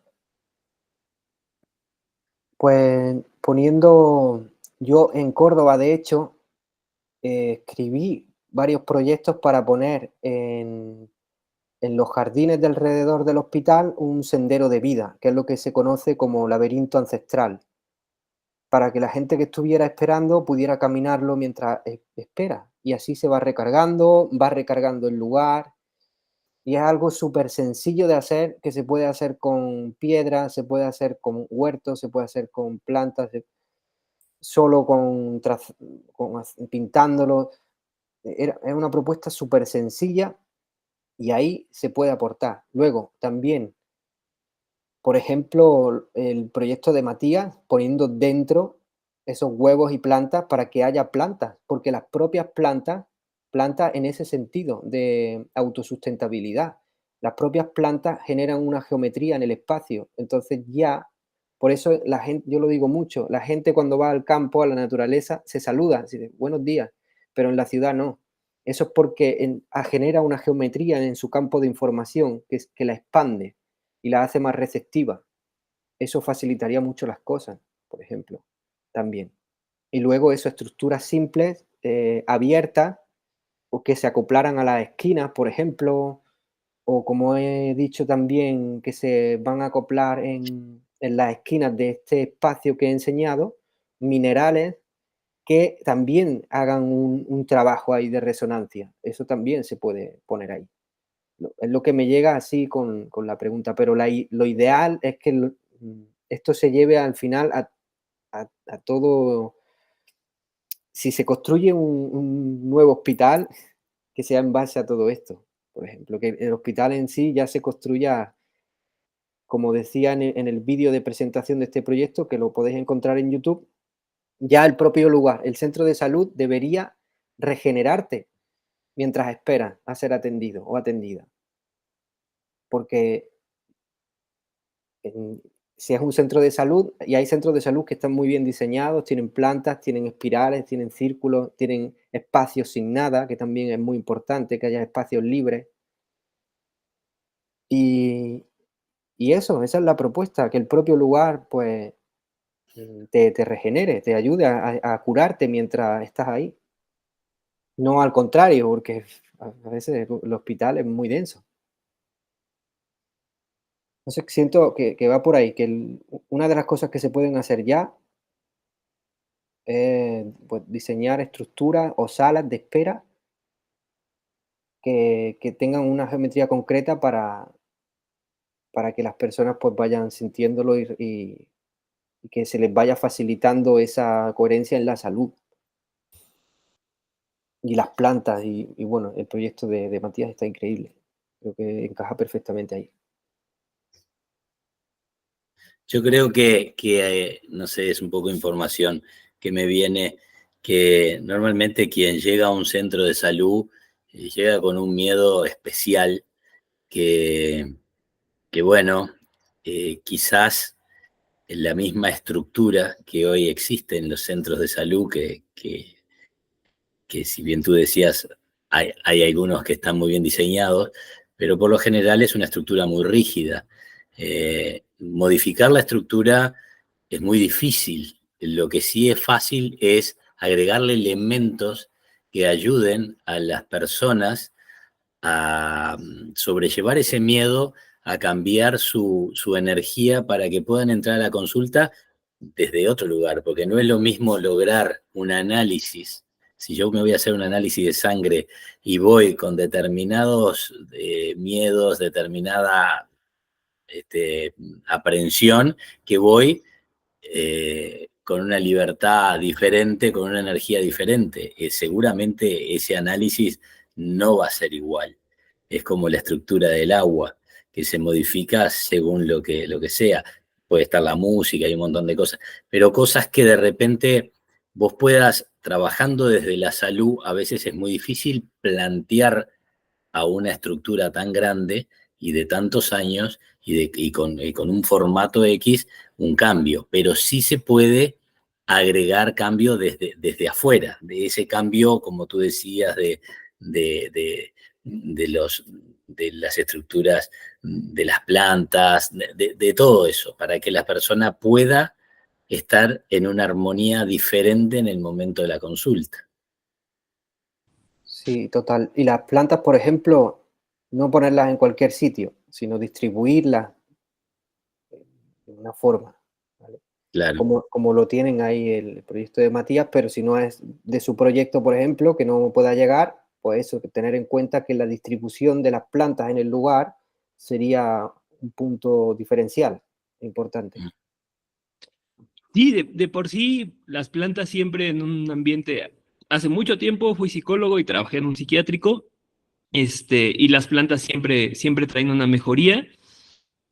Pues poniendo, yo en Córdoba, de hecho, escribí varios proyectos para poner en los jardines de alrededor del hospital un sendero de vida, que es lo que se conoce como laberinto ancestral, para que la gente que estuviera esperando pudiera caminarlo mientras espera. Y así se va recargando el lugar. Y es algo súper sencillo de hacer, que se puede hacer con piedras, se puede hacer con huertos, se puede hacer con plantas, solo pintándolo. Es una propuesta súper sencilla y ahí se puede aportar. Luego, también, por ejemplo, el proyecto de Matías, poniendo dentro esos huevos y plantas para que haya plantas, porque las propias plantas en ese sentido de autosustentabilidad, las propias plantas generan una geometría en el espacio. Entonces ya, por eso la gente, yo lo digo mucho, la gente cuando va al campo, a la naturaleza, se saluda, dice, buenos días, pero en la ciudad no. Eso es porque genera una geometría en su campo de información que la expande y la hace más receptiva. Eso facilitaría mucho las cosas, por ejemplo, también. Y luego eso, estructuras simples, abiertas, o que se acoplaran a las esquinas, por ejemplo, o como he dicho también, que se van a acoplar en las esquinas de este espacio que he enseñado, minerales que también hagan un trabajo ahí de resonancia. Eso también se puede poner ahí. Es lo que me llega así con la pregunta, pero lo ideal es que esto se lleve al final a todo. Si se construye un nuevo hospital, que sea en base a todo esto, por ejemplo, que el hospital en sí ya se construya, como decía en el vídeo de presentación de este proyecto, que lo podéis encontrar en YouTube, ya el propio lugar, el centro de salud debería regenerarte mientras esperas a ser atendido o atendida. Porque si es un centro de salud, y hay centros de salud que están muy bien diseñados, tienen plantas, tienen espirales, tienen círculos, tienen espacios sin nada, que también es muy importante, que haya espacios libres. Y, esa es la propuesta, que el propio lugar pues te regenere, te ayude a curarte mientras estás ahí. No al contrario, porque a veces el hospital es muy denso. Entonces siento que va por ahí, que una de las cosas que se pueden hacer ya es pues, diseñar estructuras o salas de espera que tengan una geometría concreta para que las personas pues vayan sintiéndolo y que se les vaya facilitando esa coherencia en la salud. Y las plantas, y bueno, el proyecto de Matías está increíble. Creo que encaja perfectamente ahí. Yo creo que no sé, es un poco información que me viene, que normalmente quien llega a un centro de salud llega con un miedo especial que bueno, quizás la misma estructura que hoy existe en los centros de salud, que si bien tú decías, hay algunos que están muy bien diseñados, pero por lo general es una estructura muy rígida. Modificar la estructura es muy difícil. Lo que sí es fácil es agregarle elementos que ayuden a las personas a sobrellevar ese miedo, a cambiar su energía para que puedan entrar a la consulta desde otro lugar, porque no es lo mismo lograr un análisis. Si yo me voy a hacer un análisis de sangre y voy con determinados miedos, determinada aprehensión, que voy con una libertad diferente, con una energía diferente. Seguramente ese análisis no va a ser igual. Es como la estructura del agua, que se modifica según lo que sea. Puede estar la música y un montón de cosas, pero cosas que de repente vos puedas, trabajando desde la salud, a veces es muy difícil plantear a una estructura tan grande y de tantos años y con un formato X, un cambio, pero sí se puede agregar cambio desde afuera, de ese cambio, como tú decías, de las estructuras de las plantas, de todo eso, para que la persona pueda estar en una armonía diferente en el momento de la consulta. Sí, total. Y las plantas, por ejemplo, no ponerlas en cualquier sitio, sino distribuirlas de una forma, ¿vale? Claro. Como lo tienen ahí el proyecto de Matías, pero si no es de su proyecto, por ejemplo, que no pueda llegar, pues eso, que tener en cuenta que la distribución de las plantas en el lugar sería un punto diferencial importante. Sí, de por sí, las plantas siempre en un ambiente. Hace mucho tiempo fui psicólogo y trabajé en un psiquiátrico, y las plantas siempre traen una mejoría.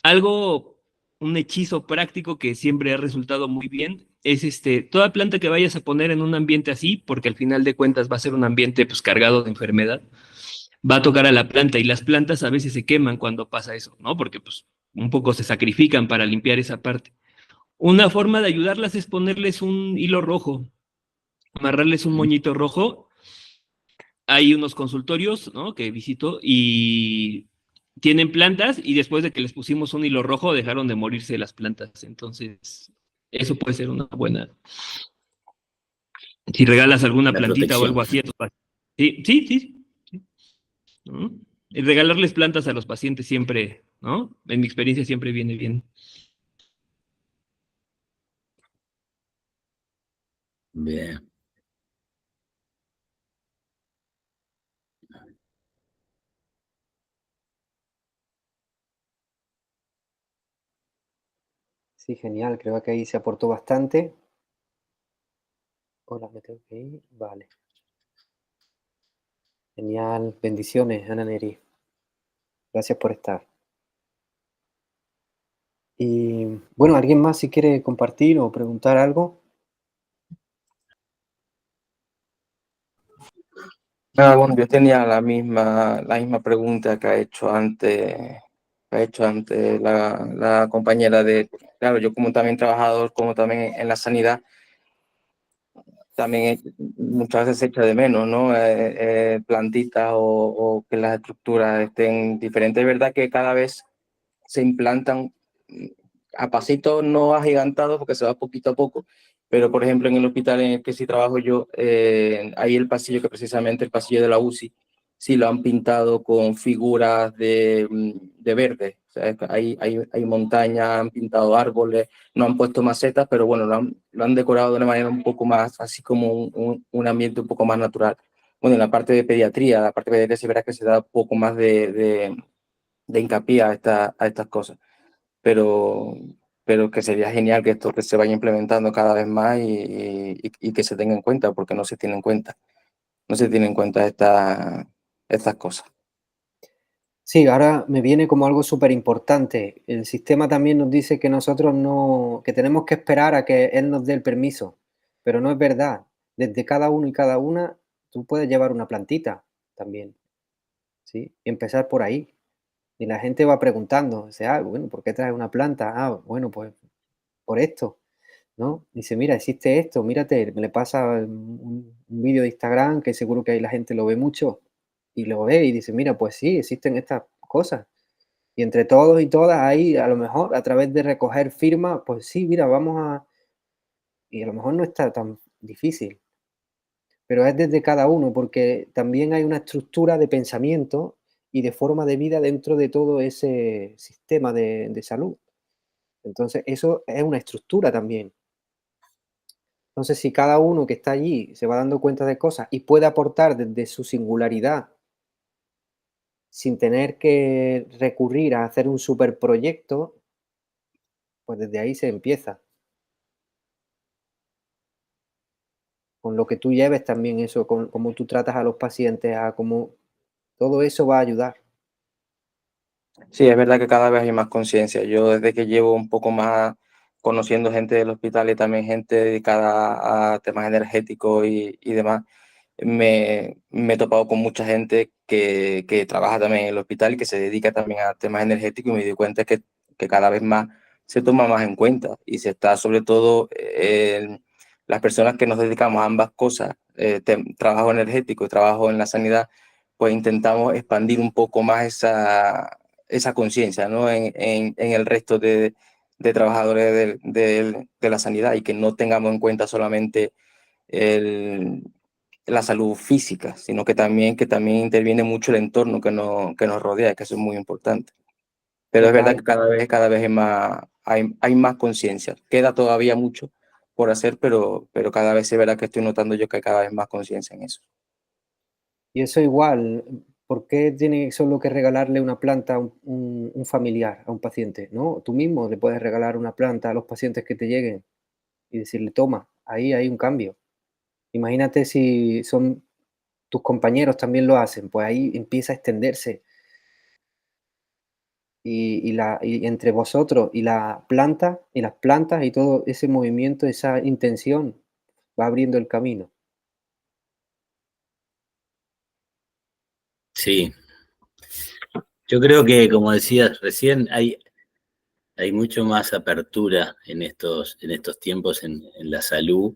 Algo, un hechizo práctico que siempre ha resultado muy bien es toda planta que vayas a poner en un ambiente así, porque al final de cuentas va a ser un ambiente pues cargado de enfermedad, va a tocar a la planta y las plantas a veces se queman cuando pasa eso, ¿no? Porque pues un poco se sacrifican para limpiar esa parte. Una forma de ayudarlas es ponerles un hilo rojo, amarrarles un moñito rojo. Hay unos consultorios, ¿no?, que visito y tienen plantas y después de que les pusimos un hilo rojo dejaron de morirse las plantas. Entonces, eso puede ser una buena. Si regalas alguna La plantita o protección. algo así a tus pacientes. Sí. ¿No? Y regalarles plantas a los pacientes siempre, ¿no? En mi experiencia siempre viene bien. Bien. Sí, genial, creo que ahí se aportó bastante. Hola, me tengo que ir. Vale. Genial, bendiciones, Ana Neri. Gracias por estar. Y bueno, ¿alguien más si quiere compartir o preguntar algo? Bueno, yo tenía la misma pregunta que ha hecho antes la compañera claro, yo como también trabajador, como también en la sanidad, también muchas veces se echa de menos, ¿no? Plantitas o que las estructuras estén diferentes. Es verdad que cada vez se implantan a pasitos no agigantados porque se va poquito a poco, pero por ejemplo en el hospital en el que sí trabajo yo, ahí el pasillo, que precisamente el pasillo de la UCI, sí lo han pintado con figuras de verde. O sea, hay montañas, han pintado árboles, no han puesto macetas, pero bueno, lo han decorado de una manera un poco más, así como un ambiente un poco más natural. Bueno, en la parte de pediatría, la parte de pediatría sí verá que se da un poco más de hincapié a estas cosas, pero que sería genial que esto que se vaya implementando cada vez más y que se tenga en cuenta, porque no se tiene en cuenta, estas cosas. Sí, ahora me viene como algo súper importante. El sistema también nos dice que nosotros no, que tenemos que esperar a que él nos dé el permiso, pero no es verdad. Desde cada uno y cada una, tú puedes llevar una plantita también, ¿sí? Y empezar por ahí. Y la gente va preguntando, dice, ah, bueno, ¿por qué traes una planta? Ah, bueno, pues por esto, ¿no? Dice, mira, existe esto, mírate, me le pasa un vídeo de Instagram que seguro que ahí la gente lo ve mucho y lo ve y dice, mira, pues sí, existen estas cosas. Y entre todos y todas ahí, a lo mejor a través de recoger firmas, pues sí, mira, vamos a... Y a lo mejor no está tan difícil. pero es desde cada uno, porque también hay una estructura de pensamiento y de forma de vida dentro de todo ese sistema de salud. Entonces, eso es una estructura también. Entonces, si cada uno que está allí se va dando cuenta de cosas y puede aportar desde su singularidad, sin tener que recurrir a hacer un superproyecto, pues desde ahí se empieza. Con lo que tú lleves también eso, con cómo tú tratas a los pacientes, a cómo todo eso va a ayudar. Sí, es verdad que cada vez hay más conciencia. Yo desde que llevo un poco más conociendo gente del hospital y también gente dedicada a temas energéticos y demás, me he topado con mucha gente que trabaja también en el hospital y que se dedica también a temas energéticos y me di cuenta que cada vez más se toma más en cuenta y se está sobre todo las personas que nos dedicamos a ambas cosas, trabajo energético y trabajo en la sanidad, pues intentamos expandir un poco más esa conciencia, ¿no? En el resto de trabajadores de la sanidad y que no tengamos en cuenta solamente la salud física, sino que también interviene mucho el entorno que nos rodea, que eso es muy importante. Pero es verdad Total. que cada vez hay más conciencia. Queda todavía mucho por hacer, pero cada vez se verá que estoy notando yo que hay cada vez más conciencia en eso. Y eso igual, ¿por qué tiene solo que regalarle una planta a un familiar, a un paciente? ¿No? Tú mismo le puedes regalar una planta a los pacientes que te lleguen y decirle, toma, ahí hay un cambio. Imagínate si son tus compañeros también lo hacen, pues ahí empieza a extenderse y entre vosotros y la planta y las plantas y todo ese movimiento, esa intención va abriendo el camino. Sí, yo creo que, como decías recién, hay mucho más apertura en estos tiempos en la salud,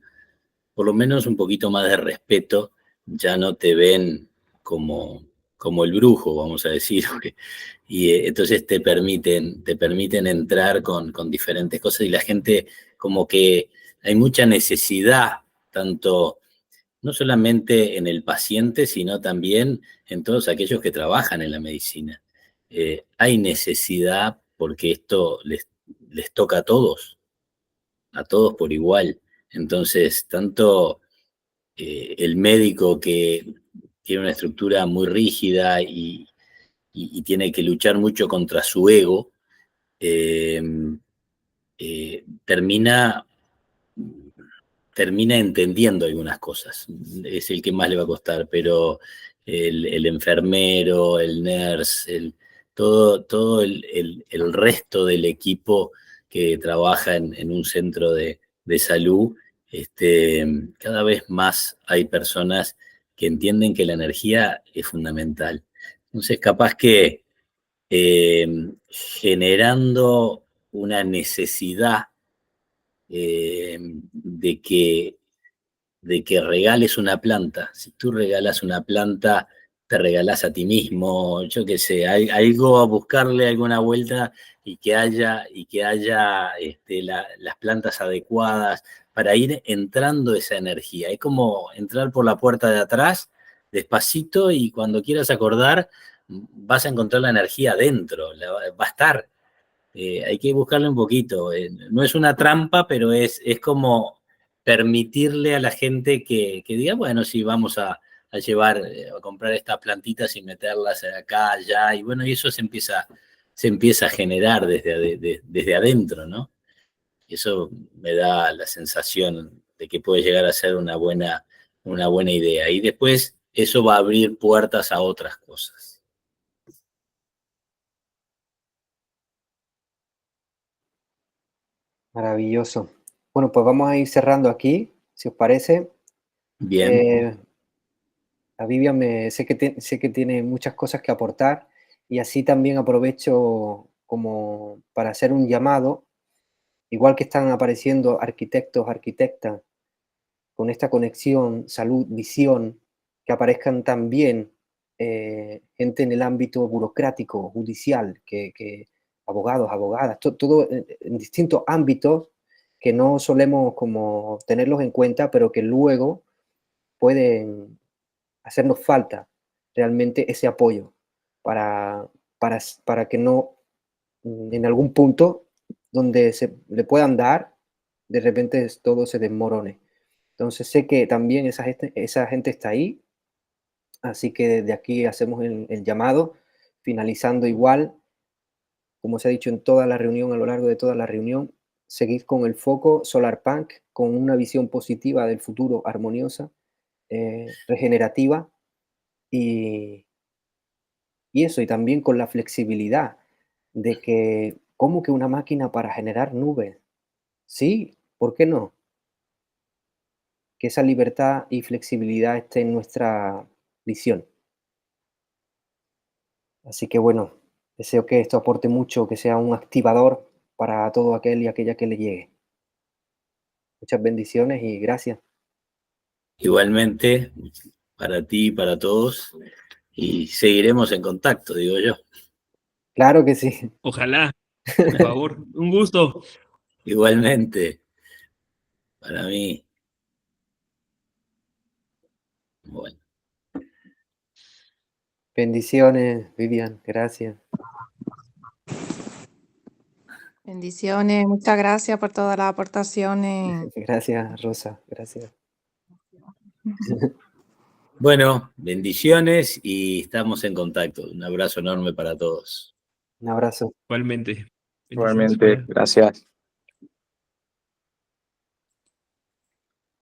por lo menos un poquito más de respeto, ya no te ven como el brujo, vamos a decir, y entonces te permiten entrar con diferentes cosas y la gente como que hay mucha necesidad, tanto no solamente en el paciente, sino también en todos aquellos que trabajan en la medicina. Hay necesidad porque esto les toca a todos por igual. Entonces, tanto el médico que tiene una estructura muy rígida y tiene que luchar mucho contra su ego, eh, termina entendiendo algunas cosas. Es el que más le va a costar, pero el enfermero, el nurse, todo el resto del equipo que trabaja en un centro de salud, cada vez más hay personas que entienden que la energía es fundamental. Entonces, capaz que generando una necesidad de que regales una planta. Si tú regalas una planta, te regalas a ti mismo, yo qué sé, algo a buscarle alguna vuelta y que haya las plantas adecuadas para ir entrando esa energía. Es como entrar por la puerta de atrás, despacito, y cuando quieras acordar, vas a encontrar la energía adentro, va a estar. Hay que buscarle un poquito. No es una trampa, pero es como permitirle a la gente que diga, bueno, sí, vamos a llevar, a comprar estas plantitas y meterlas acá, allá, y bueno, y eso se empieza a generar desde adentro, ¿no? Y eso me da la sensación de que puede llegar a ser una buena idea. Y después eso va a abrir puertas a otras cosas. Maravilloso. Bueno, pues vamos a ir cerrando aquí, si os parece. Bien. A Vivian sé que tiene muchas cosas que aportar y así también aprovecho como para hacer un llamado, igual que están apareciendo arquitectos, arquitectas con esta conexión salud-visión, que aparezcan también gente en el ámbito burocrático, judicial, que abogados, abogadas, todo en distintos ámbitos que no solemos como tenerlos en cuenta, pero que luego pueden hacernos falta realmente ese apoyo para que no, en algún punto donde se le puedan dar, de repente todo se desmorone. Entonces sé que también esa gente está ahí, así que desde aquí hacemos el llamado, finalizando igual, como se ha dicho en toda la reunión, a lo largo de toda la reunión, seguir con el foco Solarpunk, con una visión positiva del futuro, armoniosa, regenerativa, y eso, y también con la flexibilidad de que, ¿cómo que una máquina para generar nubes? Sí, ¿por qué no? Que esa libertad y flexibilidad esté en nuestra visión. Así que bueno, deseo que esto aporte mucho, que sea un activador para todo aquel y aquella que le llegue. Muchas bendiciones y gracias. Igualmente, para ti y para todos, y seguiremos en contacto, digo yo. Claro que sí. Ojalá, por favor. Un gusto. Igualmente, para mí. Bueno. Bendiciones, Vivian. Gracias. Bendiciones, muchas gracias por todas las aportaciones. Gracias, Rosa. Gracias. Bueno, bendiciones y estamos en contacto. Un abrazo enorme para todos. Un abrazo. Igualmente. Bendiciones, Igualmente, Juan. gracias.